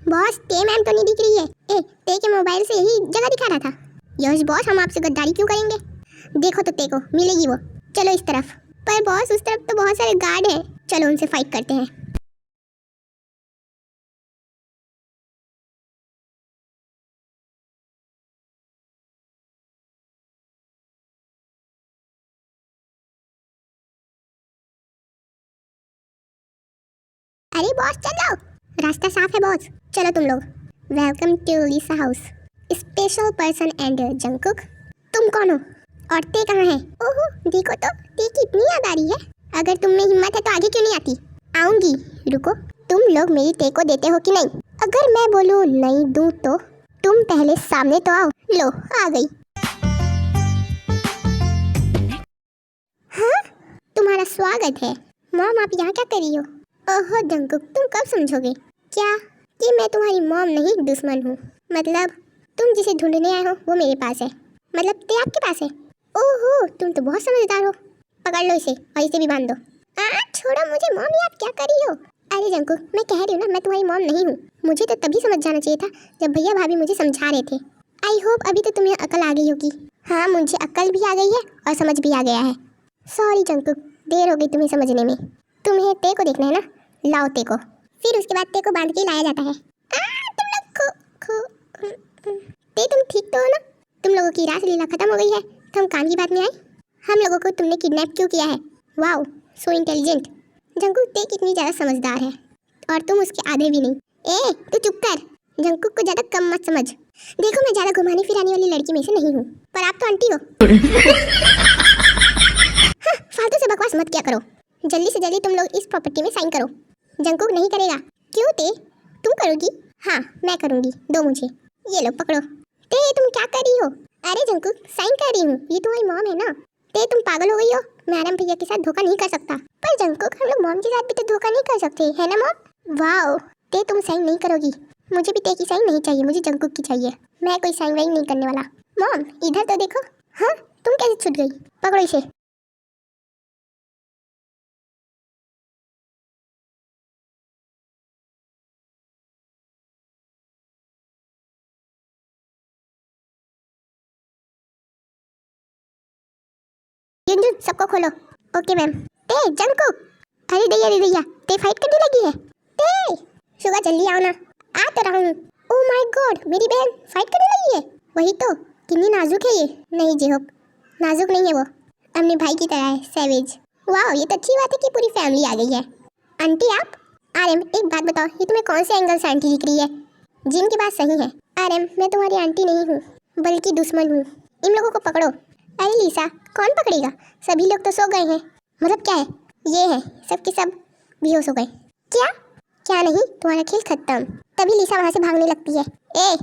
बॉस ते मैम तो नहीं दिख रही है। ए ते के मोबाइल से यही जगह दिखा रहा था। यस बॉस, हम आपसे गद्दारी क्यों करेंगे? देखो तो ते को मिलेगी वो। चलो इस तरफ। पर बॉस उस तरफ तो बहुत सारे गार्ड हैं, चलो उनसे फाइट करते हैं। अरे बॉस चलो, रास्ता साफ है बॉस। चलो तुम लोग। Welcome to Lisa house, special person and Jungkook. तुम कौन हो और ते कहाँ है? ओहो देखो तो ते की इतनी याद आ रही है। अगर तुम में हिम्मत है तो आगे क्यों नहीं आती? आऊंगी, रुको। तुम लोग मेरी ते को देते हो कि नहीं? अगर मैं बोलूं नहीं दूं तो तुम पहले सामने तो आओ। लो आ गई। हाँ तुम्हारा स्वागत है। मॉम आप यहाँ क्या कर रही हो? ओहो जंकुक, तुम कब समझोगे क्या कि मैं तुम्हारी मॉम नहीं दुश्मन हूँ? मतलब तुम जिसे ढूंढने आए हो वो मेरे पास है, मतलब ते आपके पास है। ओहो तुम तो बहुत समझदार हो। पकड़ लो इसे और इसे भी बांध दो। छोड़ो मुझे मॉम, ये आप क्या कर रही हो? अरे जंकुक मैं कह रही हूँ ना, मैं तुम्हारी मॉम नहीं हूँ। मुझे तो तभी समझ जाना चाहिए था जब भैया भाभी मुझे समझा रहे थे। आई होप अभी तो तुम्हें अकल आ गई होगी। हाँ मुझे अकल भी आ गई है और समझ भी आ गया है। सॉरी जंकुक, देर हो गई तुम्हें समझने में। तुम्हें ते को देखना है ना, लाओ ते को। फिर उसके बाद ते को बांध के लाया जाता है। तुम लोग ते तुम ठीक तो हो ना? तुम लोगों की रासलीला खत्म हो गई है तो हम काम की बात में आए। हम लोगों को तुमने किडनैप क्यों किया है? Wow so intelligent. जंकुक ते कितनी ज़्यादा समझदार है और तुम उसके आधे भी नहीं। ए तू चुप कर, जंकुक को ज़्यादा कम मत समझ। देखो मैं ज़्यादा घुमाने फिराने वाली लड़की में से नहीं हूँ, पर आप तो आंटी हो। हाँ, फालतू से बकवास मत किया करो। जल्दी से जल्दी तुम लोग इस प्रॉपर्टी में साइन करो। जंकुक नहीं करेगा। क्यों ते तुम करोगी? हाँ मैं करूँगी, दो मुझे। ये लो पकड़ो। ते तुम क्या कर रही हो? अरे जंकुक साइन कर रही हूँ, ये तुम्हारी मॉम है ना। ते तुम पागल हो गई हो, मैं आराम भैया के साथ धोखा नहीं कर सकता। पर जंकुक हम लोग मॉम के साथ भी तो धोखा नहीं कर सकते है ना मॉम? वाओ ते तुम साइन नहीं करोगी। मुझे भी ते की साइन नहीं चाहिए, मुझे जंकुक की चाहिए। मैं कोई साइन वाइन नहीं करने वाला। मॉम इधर तो देखो। हाँ तुम कैसे छूट गई? पकड़ो इसे। युंजुन सबको खोलो। Okay ma'am. ते जंकुक, अरे दैया ते फाइट करने लगी है। ते शुगा जल्दी आओ ना। आ तो रहा हूँ। ओह माय गॉड मेरी बहन फाइट करने लगी है। वही तो, कितनी नाजुक है ये। नहीं जेहोप नाजुक नहीं है वो, अपने भाई की तरह है, सैवेज। वाह ये तो अच्छी बात है कि पूरी फैमिली आ गई है। आंटी आप? आरएम एक बात बताओ, ये तुम्हें कौन से एंगल से आंटी दिख रही है? जिनकी बात सही है। आरएम मैं तुम्हारी आंटी नहीं हूँ बल्कि दुश्मन हूँ। इन लोगों को पकड़ो। अरे लिसा कौन पकड़ेगा, सभी लोग तो सो गए हैं। मतलब क्या है? ये है सबके सब बेहोश हो गए। क्या क्या नहीं, तुम्हारा खेल खत्म। तभी लिसा वहाँ से भागने लगती है। ए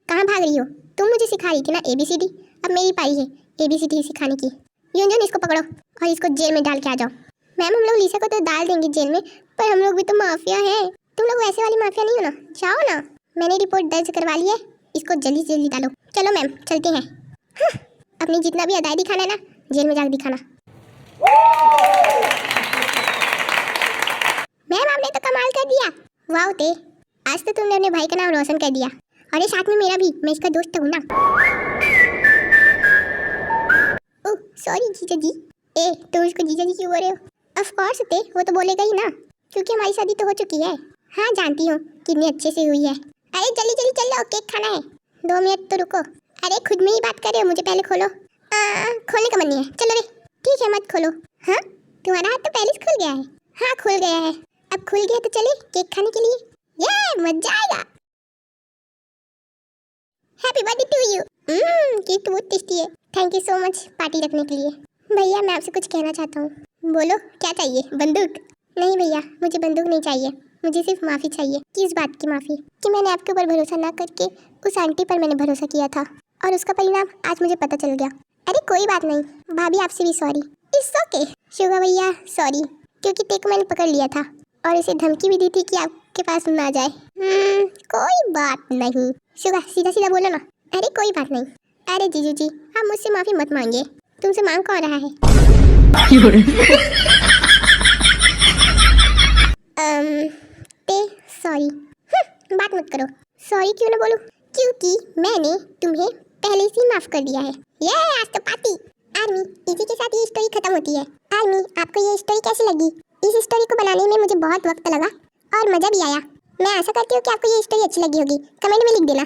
कहाँ भाग रही हो? तुम मुझे सिखा रही थी ना ABCD, अब मेरी पारी है ABCD सिखाने की। युंजुन इसको पकड़ो और इसको जेल में डाल के आ जाओ। मैम हम लोग लिसा को तो डाल देंगे जेल में, पर हम लोग भी तो माफिया हैं। तुम लोग वैसे वाली माफिया नहीं हो ना, जाओ ना। मैंने रिपोर्ट दर्ज करवा ली है, इसको जल्दी से जल्दी डालो। चलो मैम चलते हैं। हाँ, अपनी जितना भी अदाई दिखाना है ना जेल में जाकर दिखाना। मैम आपने तो कमाल कर दिया। वाह ते आज तो तुमने अपने भाई का नाम रोशन कर दिया, और ये साथ में मेरा भी, मैं इसका दोस्त हूँ ना। ओह सॉरी जीजा जी। ए तुम उसको जीजा जी क्यों बोल रहे हो? ऑफ कोर्स ते वो तो बोलेगा ही ना, क्योंकि हमारी शादी तो हो चुकी है। हाँ जानती हूँ कितनी अच्छे से हुई है। अरे जल्दी जल्दी चलो, केक खाना है। 2 मिनट तो रुको। अरे खुद में ही बात कर रहे हो, मुझे पहले खोलो। खोलने का मन नहीं है, चलो रे। ठीक है मत खोलो। हाँ तुम्हारा हाथ तो पहले से खुल गया है। हाँ खुल गया है, अब खुल गया तो चले केक खाने के लिए। ये मजा आएगा। Happy birthday to you. Cake तो बहुत टेस्टी है। Thank you so much party रखने के लिए। भैया मैं आपसे कुछ कहना चाहता हूँ। बोलो क्या चाहिए? बंदूक? नहीं भैया मुझे बंदूक नहीं चाहिए, मुझे सिर्फ माफ़ी चाहिए। किस बात की माफ़ी? कि मैंने आपके ऊपर भरोसा ना करके उस आंटी पर मैंने भरोसा किया था और उसका परिणाम आज मुझे पता चल गया। अरे कोई बात नहीं भाभी, आपसे भी सॉरी। It's okay. शुगा भैया सॉरी, क्योंकि तेरे को मैंने पकड़ लिया था और इसे धमकी भी दी थी कि आप आपके पास ना जाए। कोई बात नहीं। शुगा सीधा सीधा बोलो ना। अरे कोई बात नहीं। अरे जीजू जी आप मुझसे माफी मत मांगिए, तुमसे मांग कौन रहा है। सॉरी। बात मत करो। सॉरी क्यों ना बोलूं? क्योंकि मैंने तुम्हें पहले से माफ कर दिया है। ये आज तो पार्टी। आर्मी इसी के साथ ये स्टोरी खत्म होती है। आर्मी आपको ये स्टोरी कैसी लगी? इस स्टोरी को बनाने में मुझे बहुत वक्त लगा और मजा भी आया। मैं आशा करती हूँ कि आपको ये स्टोरी अच्छी लगी होगी। कमेंट में लिख देना।